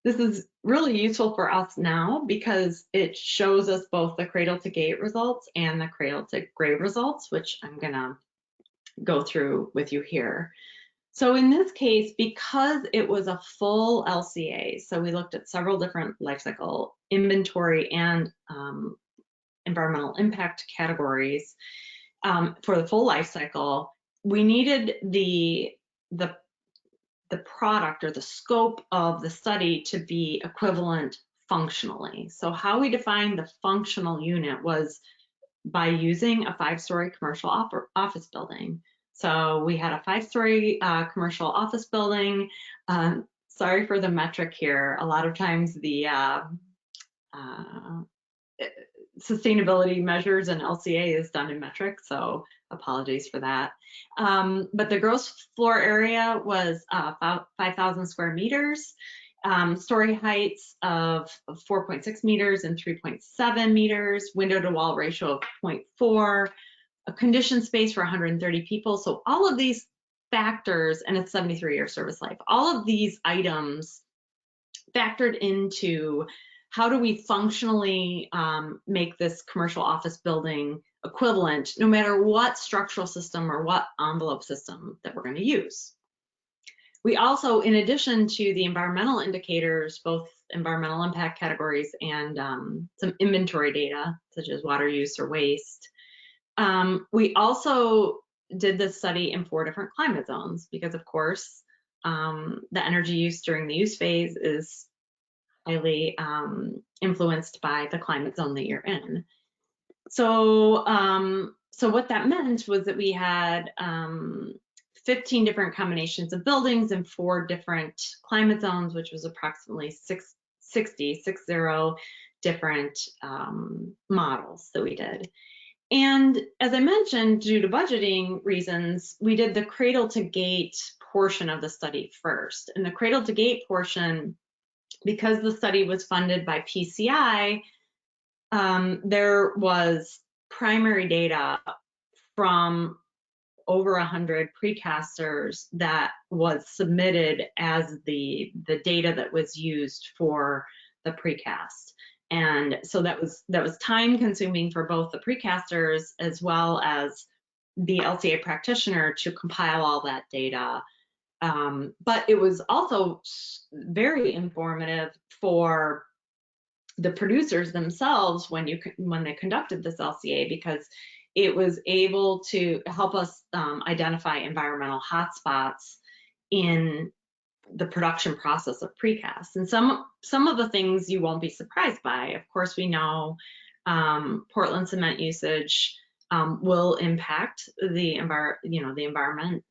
Speaker 2: This is really useful for us now because it shows us both the cradle to gate results and the cradle to grave results, which I'm gonna go through with you here. So in this case, because it was a full LCA, so we looked at several different life cycle inventory and environmental impact categories for the full life cycle, we needed the product or the scope of the study to be equivalent functionally. So how we defined the functional unit was by using a 5-story commercial office building. So we had a 5-story commercial office building. Sorry for the metric here. A lot of times the sustainability measures and LCA is done in metric, so apologies for that. But the gross floor area was about 5,000 square meters, story heights of 4.6 meters and 3.7 meters, window to wall ratio of 0.4, a conditioned space for 130 people. So all of these factors, and it's 73-year service life, all of these items factored into how do we functionally make this commercial office building equivalent, no matter what structural system or what envelope system that we're going to use. We also, in addition to the environmental indicators, both environmental impact categories and some inventory data, such as water use or waste, we also did this study in 4 different climate zones because, of course, the energy use during the use phase is highly influenced by the climate zone that you're in. So, so what that meant was that we had 15 different combinations of buildings in 4 different climate zones, which was approximately 60 different models that we did. And as I mentioned, due to budgeting reasons, we did the cradle to gate portion of the study first. And the cradle to gate portion, because the study was funded by PCI, there was primary data from over 100 precasters that was submitted as the data that was used for the precast. And so that was time consuming for both the precasters as well as the LCA practitioner to compile all that data. But it was also very informative for the producers themselves when they conducted this LCA, because it was able to help us identify environmental hotspots in the production process of precast. And some of the things you won't be surprised by. Of course, we know Portland cement usage will impact the environmental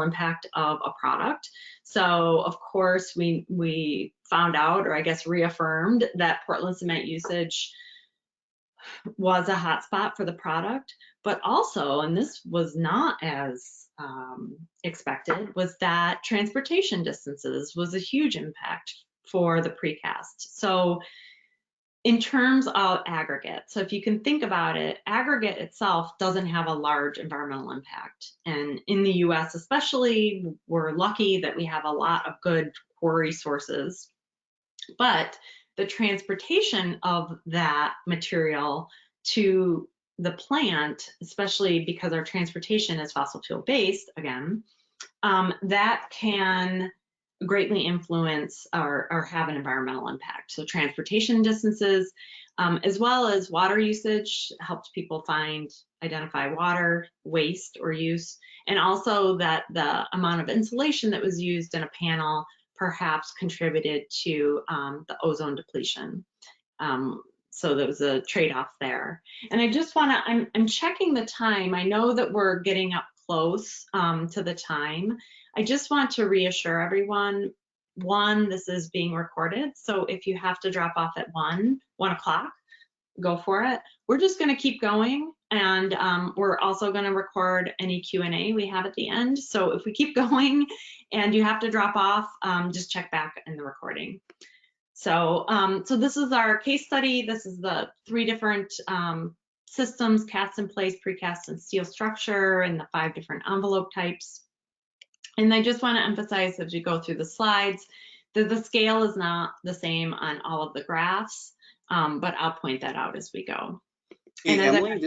Speaker 2: impact of a product. So of course we found out, or I guess reaffirmed, that Portland cement usage was a hotspot for the product, but also, and this was not as expected, was that transportation distances was a huge impact for the precast. So in terms of aggregate, so if you can think about it, aggregate itself doesn't have a large environmental impact. And in the US especially, we're lucky that we have a lot of good quarry sources, but the transportation of that material to the plant, especially because our transportation is fossil fuel based, again, that can greatly influence or have an environmental impact. So transportation distances, as well as water usage, helps people identify water waste or use, and also that the amount of insulation that was used in a panel perhaps contributed to the ozone depletion. So there was a trade-off there. And I just want to, I'm checking the time. I know that we're getting up close to the time. I just want to reassure everyone, one, this is being recorded. So if you have to drop off at 1 o'clock, go for it. We're just going to keep going. And we're also going to record any Q&A we have at the end. So if we keep going and you have to drop off, just check back in the recording. So, so this is our case study. This is the 3 different systems: cast in place, precast, and steel structure, and the 5 different envelope types. And I just want to emphasize as we go through the slides that the scale is not the same on all of the graphs, but I'll point that out as we go.
Speaker 1: Hey,
Speaker 2: and
Speaker 1: Emily,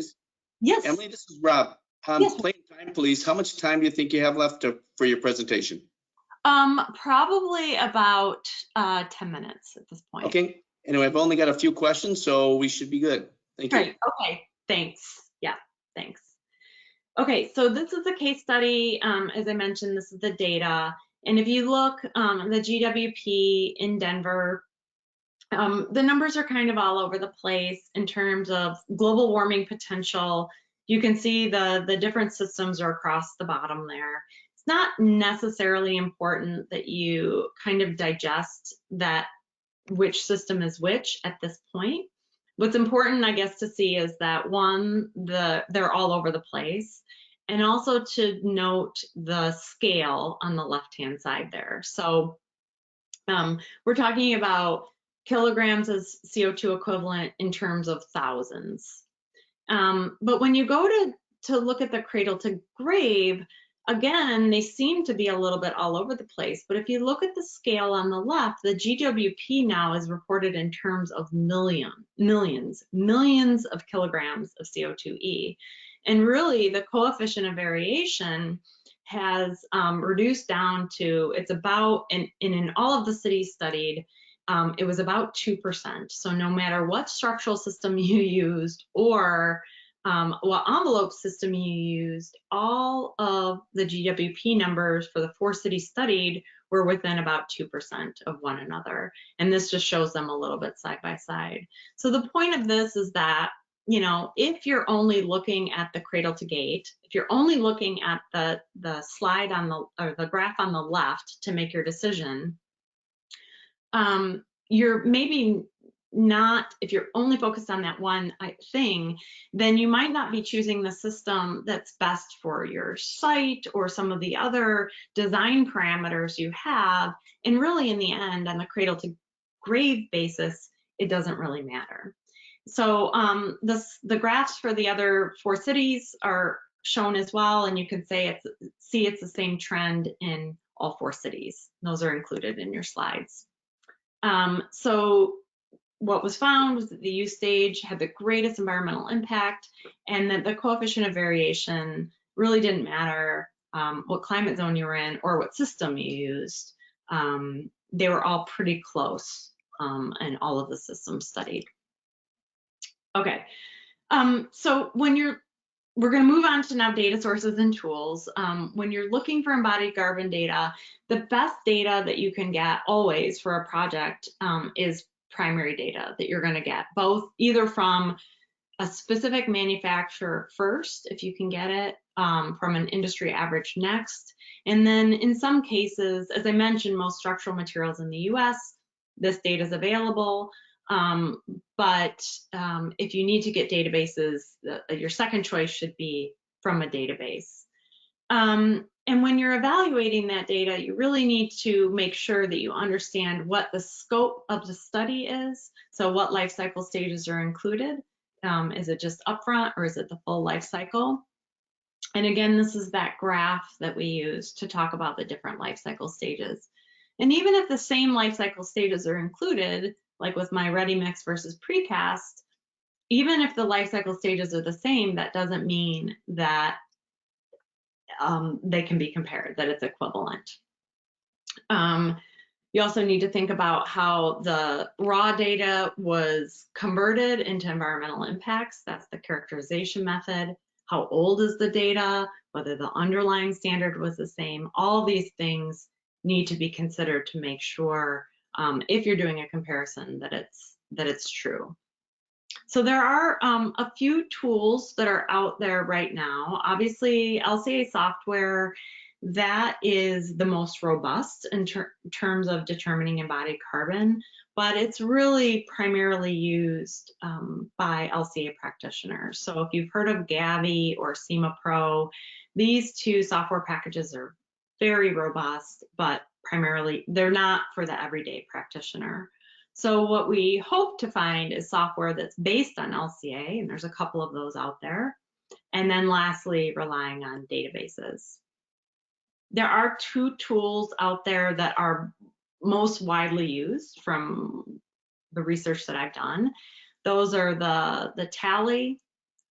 Speaker 2: yes.
Speaker 1: Emily, this is Rob.
Speaker 2: Yes.
Speaker 1: Plain time, please. How much time do you think you have left for your presentation?
Speaker 2: Probably about 10 minutes at this point.
Speaker 1: Okay. Anyway, I've only got a few questions, so we should be good. Thank you.
Speaker 2: Great. Okay. Thanks. Yeah. Thanks. Okay. So this is a case study. As I mentioned, this is the data. And if you look, the GWP in Denver, the numbers are kind of all over the place in terms of global warming potential. You can see the different systems are across the bottom there. It's not necessarily important that you kind of digest that which system is which at this point. What's important, I guess, to see is that one, they're all over the place, and also to note the scale on the left-hand side there. So we're talking about kilograms as CO2 equivalent in terms of thousands. But when you go to look at the cradle to grave, again, they seem to be a little bit all over the place. But if you look at the scale on the left, the GWP now is reported in terms of millions of kilograms of CO2e. And really, the coefficient of variation has reduced down to, it's about, in all of the cities studied, it was about 2%. So no matter what structural system you used or what envelope system you used, all of the GWP numbers for the 4 cities studied were within about 2% of one another. And this just shows them a little bit side by side. So the point of this is that, you know, if you're only looking at the cradle to gate, if you're only looking at the slide on the, or the graph on the left to make your decision, you're maybe not, if you're only focused on that one thing, then you might not be choosing the system that's best for your site or some of the other design parameters you have. And really, in the end, on the cradle to grave basis, it doesn't really matter. So the graphs for the other 4 cities are shown as well, and you can say it's the same trend in all 4 cities. Those are included in your slides. So what was found was that the use stage had the greatest environmental impact, and that the coefficient of variation really didn't matter what climate zone you were in or what system you used. They were all pretty close in all of the systems studied. Okay, so we're going to move on to now data sources and tools. When you're looking for embodied carbon data, the best data that you can get always for a project is primary data that you're going to get, both either from a specific manufacturer first, if you can get it, from an industry average next. And then in some cases, as I mentioned, most structural materials in the US, this data is available. But if you need to get databases, your second choice should be from a database. And when you're evaluating that data, you really need to make sure that you understand what the scope of the study is. So what life cycle stages are included? Is it just upfront, or is it the full life cycle? And again, this is that graph that we use to talk about the different life cycle stages. And even if the same life cycle stages are included, like with my ready mix versus precast, even if the life cycle stages are the same, that doesn't mean that they can be compared, that it's equivalent. You also need to think about how the raw data was converted into environmental impacts. That's the characterization method. How old is the data? Whether the underlying standard was the same. All these things need to be considered to make sure, if you're doing a comparison, that it's true. So there are a few tools that are out there right now. Obviously, LCA software, that is the most robust in terms of determining embodied carbon, but it's really primarily used by LCA practitioners. So if you've heard of Gavi or SEMA Pro, these 2 software packages are very robust, but primarily they're not for the everyday practitioner. So what we hope to find is software that's based on LCA, and there's a couple of those out there. And then lastly, relying on databases. There are 2 tools out there that are most widely used from the research that I've done. Those are the Tally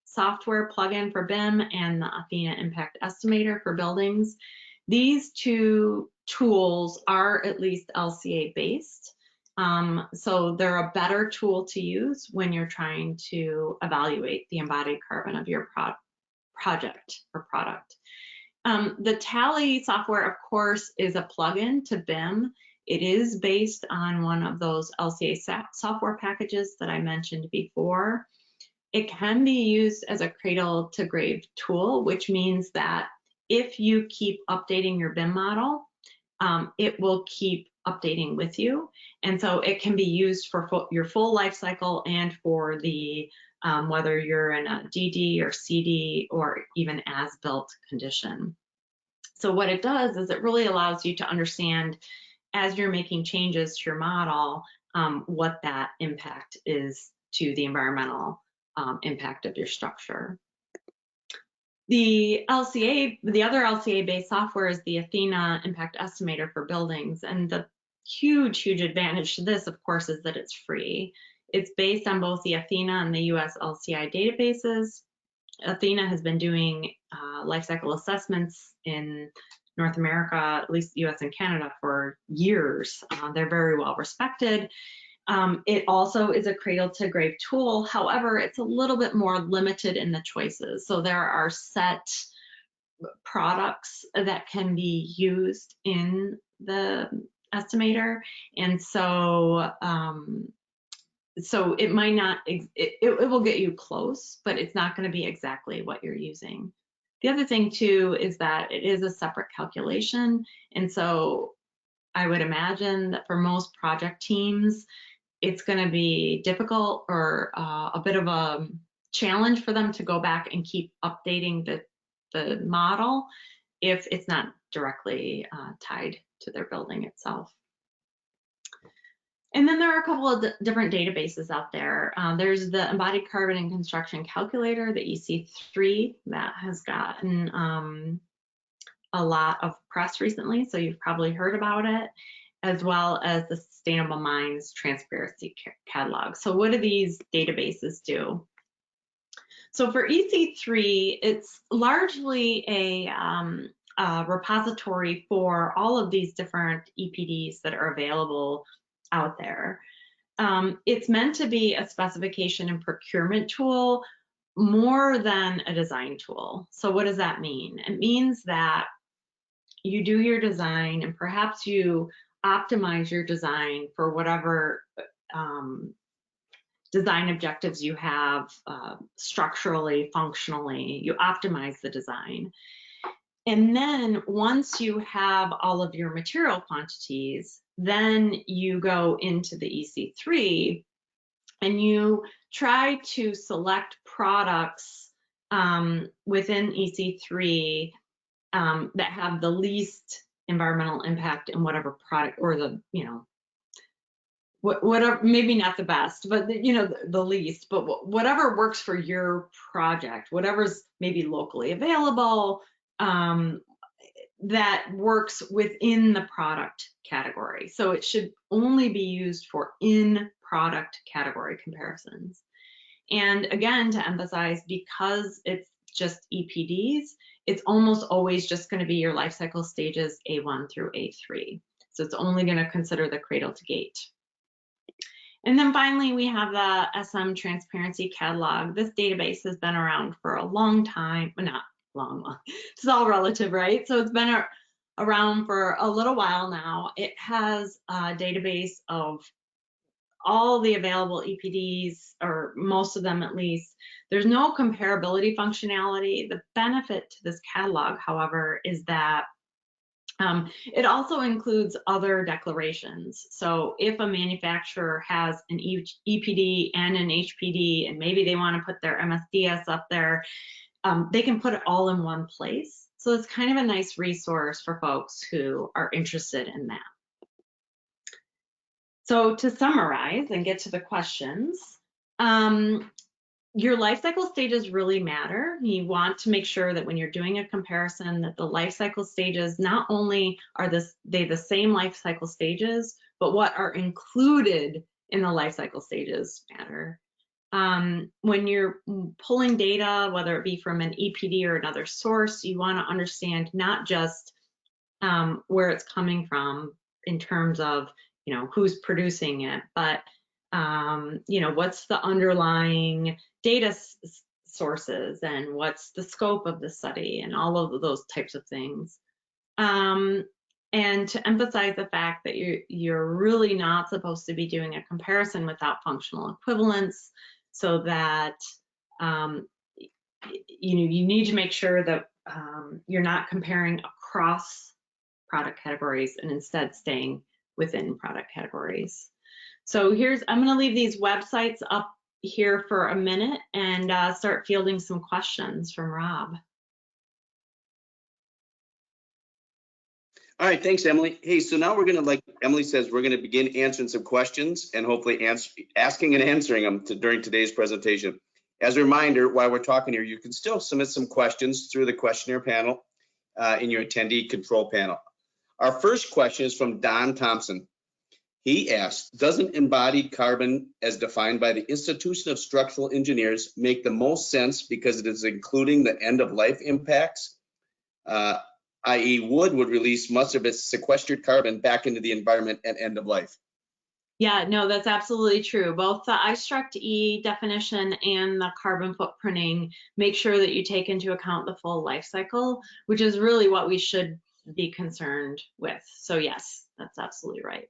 Speaker 2: software plugin for BIM and the Athena Impact Estimator for buildings. These 2 tools are at least LCA based. So they're a better tool to use when you're trying to evaluate the embodied carbon of your project or product. The Tally software, of course, is a plugin to BIM. It is based on one of those LCA software packages that I mentioned before. It can be used as a cradle to grave tool, which means that if you keep updating your BIM model, it will keep updating with you. And so it can be used for your full life cycle and for the whether you're in a DD or CD or even as-built condition. So what it does is it really allows you to understand, as you're making changes to your model, what that impact is to the environmental impact of your structure. The other LCA-based software is the Athena Impact Estimator for buildings. And the huge advantage to this, of course, is that it's free. It's based on both the Athena and the US LCI databases. Athena has been doing life cycle assessments in North America, at least US and Canada, for years. They're very well respected. It also is a cradle to grave tool. However, it's a little bit more limited in the choices. So there are set products that can be used in the estimator. And so, so it might not, it will get you close, but it's not going to be exactly what you're using. The other thing too is that it is a separate calculation. And so I would imagine that for most project teams, it's going to be difficult or a bit of a challenge for them to go back and keep updating the model if it's not directly tied to their building itself. And then there are a couple of different databases out there. There's the Embodied Carbon and Construction Calculator, the EC3, that has gotten a lot of press recently, so you've probably heard about it, as well as the Sustainable Mines Transparency Catalog. So what do these databases do? So for EC3, it's largely a repository for all of these different EPDs that are available out there. It's meant to be a specification and procurement tool more than a design tool. So what does that mean? It means that you do your design and perhaps you optimize your design for whatever design objectives you have, structurally, functionally, you optimize the design. And then once you have all of your material quantities, then you go into the EC3 and you try to select products within EC3 that have the least environmental impact in whatever product, or the, you know, whatever, maybe not the best, but the, you know, the least, but whatever works for your project, whatever's maybe locally available, that works within the product category. So it should only be used for in product category comparisons. And again, to emphasize, because it's just EPDs, it's almost always just going to be your life cycle stages A1 through A3. So it's only going to consider the cradle to gate. And then finally, we have the SM Transparency Catalog. This database has been around for a long time, well, not long, it's all relative, right? So it's been around for a little while now. It has a database of all the available EPDs, or most of them at least. There's no comparability functionality. The benefit to this catalog, however, is that it also includes other declarations. So if a manufacturer has an EPD and an HPD, and maybe they want to put their MSDS up there, they can put it all in one place. So it's kind of a nice resource for folks who are interested in that. So to summarize and get to the questions, your life cycle stages really matter. You want to make sure that when you're doing a comparison, that the life cycle stages, not only are they the same life cycle stages, but what are included in the life cycle stages matter. When you're pulling data, whether it be from an EPD or another source, you want to understand not just where it's coming from in terms of, you know, who's producing it, but you know, what's the underlying data sources and what's the scope of the study and all of those types of things. And to emphasize the fact that you're really not supposed to be doing a comparison without functional equivalence, so that you need to make sure that you're not comparing across product categories and instead staying within product categories. So I'm going to leave these websites up here for a minute and start fielding some questions from Rob.
Speaker 1: All right, thanks, Emily. Hey, so now we're going to, like Emily says, we're going to begin answering some questions and hopefully asking and answering them during today's presentation. As a reminder, while we're talking here, you can still submit some questions through the questionnaire panel in your attendee control panel. Our first question is from Don Thompson. He asked, doesn't embodied carbon as defined by the Institution of Structural Engineers make the most sense because it is including the end of life impacts, i.e. wood would release much of its sequestered carbon back into the environment at end of life?
Speaker 2: Yeah, no, that's absolutely true. Both the I-struct-E definition and the carbon footprinting make sure that you take into account the full life cycle, which is really what we should be concerned with. So yes, that's absolutely right.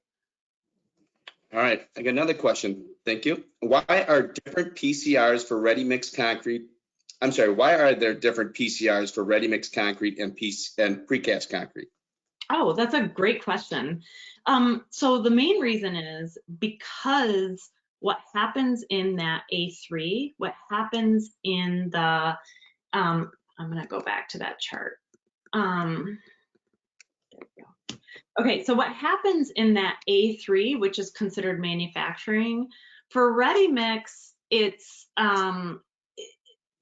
Speaker 1: All right, I got another question. Thank you. Why are different PCRs for ready mixed concrete? I'm sorry, why are there different PCRs for ready mixed concrete and precast concrete?
Speaker 2: Oh, that's a great question. So the main reason is because what happens in that A3, what happens in the, I'm gonna go back to that chart. There we go. Okay, so what happens in that A3, which is considered manufacturing, for ready mix, it's,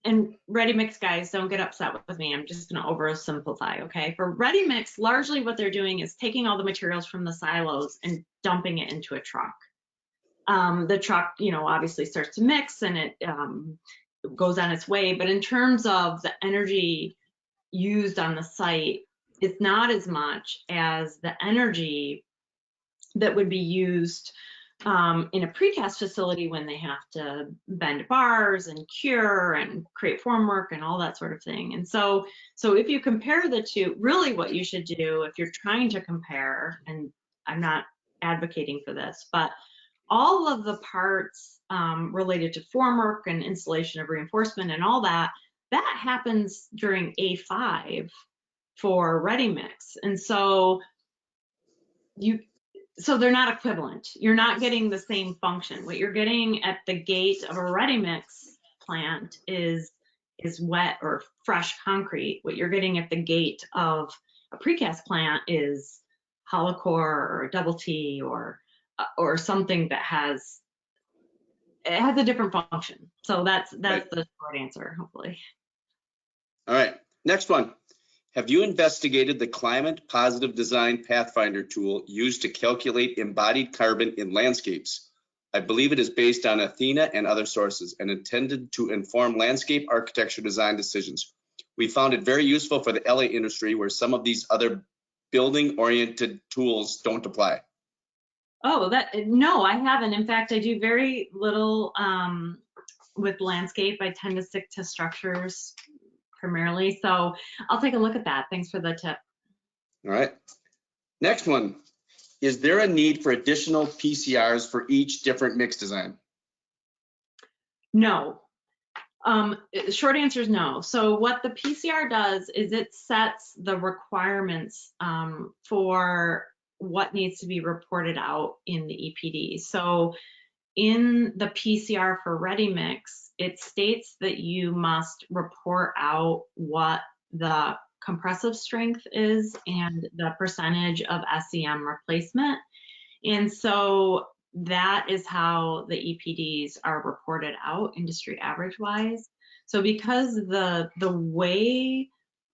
Speaker 2: and ready mix guys, don't get upset with me. I'm just going to oversimplify, okay? For ready mix, largely what they're doing is taking all the materials from the silos and dumping it into a truck. The truck, you know, obviously starts to mix and it goes on its way. But in terms of the energy used on the site, it's not as much as the energy that would be used in a precast facility when they have to bend bars and cure and create formwork and all that sort of thing. And so if you compare the two, really what you should do if you're trying to compare, and I'm not advocating for this, but all of the parts related to formwork and installation of reinforcement and all that, that happens during A5 for ready mix. And so they're not equivalent. You're not getting the same function. What you're getting at the gate of a ready mix plant is wet or fresh concrete. What you're getting at the gate of a precast plant is hollow core or double T or something that has a different function. So that's
Speaker 1: Right.
Speaker 2: the short answer, hopefully.
Speaker 1: All right, next one. Have you investigated the climate positive design pathfinder tool used to calculate embodied carbon in landscapes? I believe it is based on Athena and other sources and intended to inform landscape architecture design decisions. We found it very useful for the LA industry where some of these other building oriented tools don't apply.
Speaker 2: Oh, no, I haven't. In fact, I do very little with landscape. I tend to stick to structures primarily. So I'll take a look at that. Thanks for the tip.
Speaker 1: All right. Next one. Is there a need for additional PCRs for each different mix design?
Speaker 2: No. Short answer is no. So what the PCR does is it sets the requirements for what needs to be reported out in the EPD. So in the PCR for ready mix, it states that you must report out what the compressive strength is and the percentage of SEM replacement. And so that is how the EPDs are reported out industry average wise. So because the way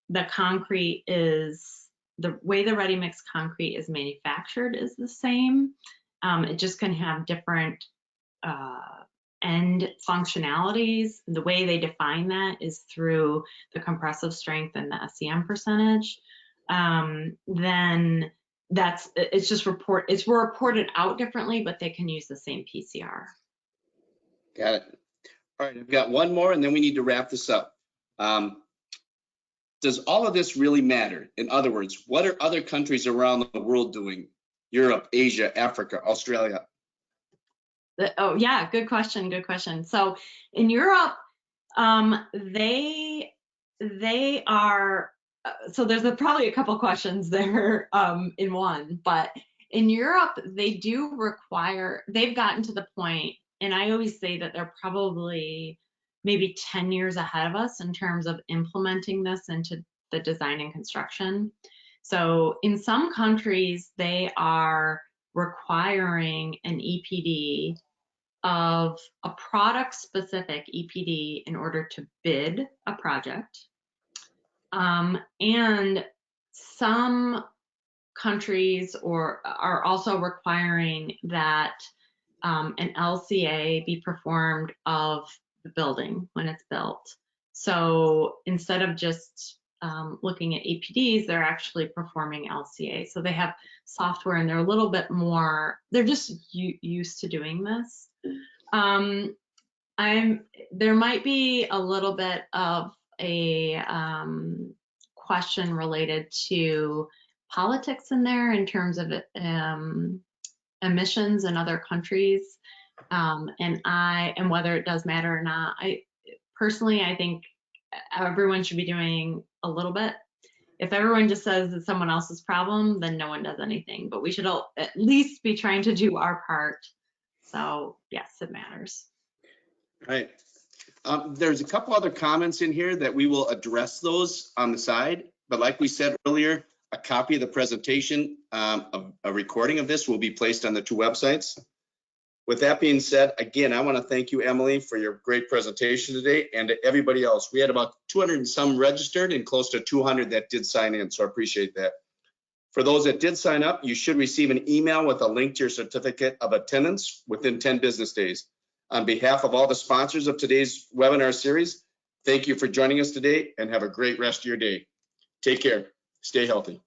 Speaker 2: the concrete is, the way the ready mix concrete is manufactured is the same, it just can have different end functionalities. The way they define that is through the compressive strength and the SEM percentage. Then it's reported out differently, but they can use the same PCR.
Speaker 1: Got it. All right, I've got one more and then we need to wrap this up. Does all of this really matter? In other words, what are other countries around the world doing? Europe, Asia, Africa, Australia?
Speaker 2: Oh yeah, good question, good question. So in Europe, they are, so there's probably a couple questions there in one, but in Europe, they do require, they've gotten to the point, and I always say that they're probably maybe 10 years ahead of us in terms of implementing this into the design and construction. So in some countries, they are requiring an EPD of a product-specific EPD in order to bid a project. And some countries are also requiring that an LCA be performed of the building when it's built. So instead of just looking at APDs, they're actually performing LCA. So they have software and they're a little bit more, they're just used to doing this. There might be a little bit of a question related to politics in there in terms of emissions in other countries, and whether it does matter or not. Personally, I think everyone should be doing a little bit. If everyone just says it's someone else's problem, then no one does anything. But we should at least be trying to do our part. So yes, it matters.
Speaker 1: Right. There's a couple other comments in here that we will address those on the side. But like we said earlier, a copy of the presentation, a recording of this will be placed on the 2 websites. With that being said, again, I want to thank you, Emily, for your great presentation today, and to everybody else. We had about 200 and some registered and close to 200 that did sign in, so I appreciate that. For those that did sign up, you should receive an email with a link to your certificate of attendance within 10 business days. On behalf of all the sponsors of today's webinar series, thank you for joining us today and have a great rest of your day. Take care. Stay healthy.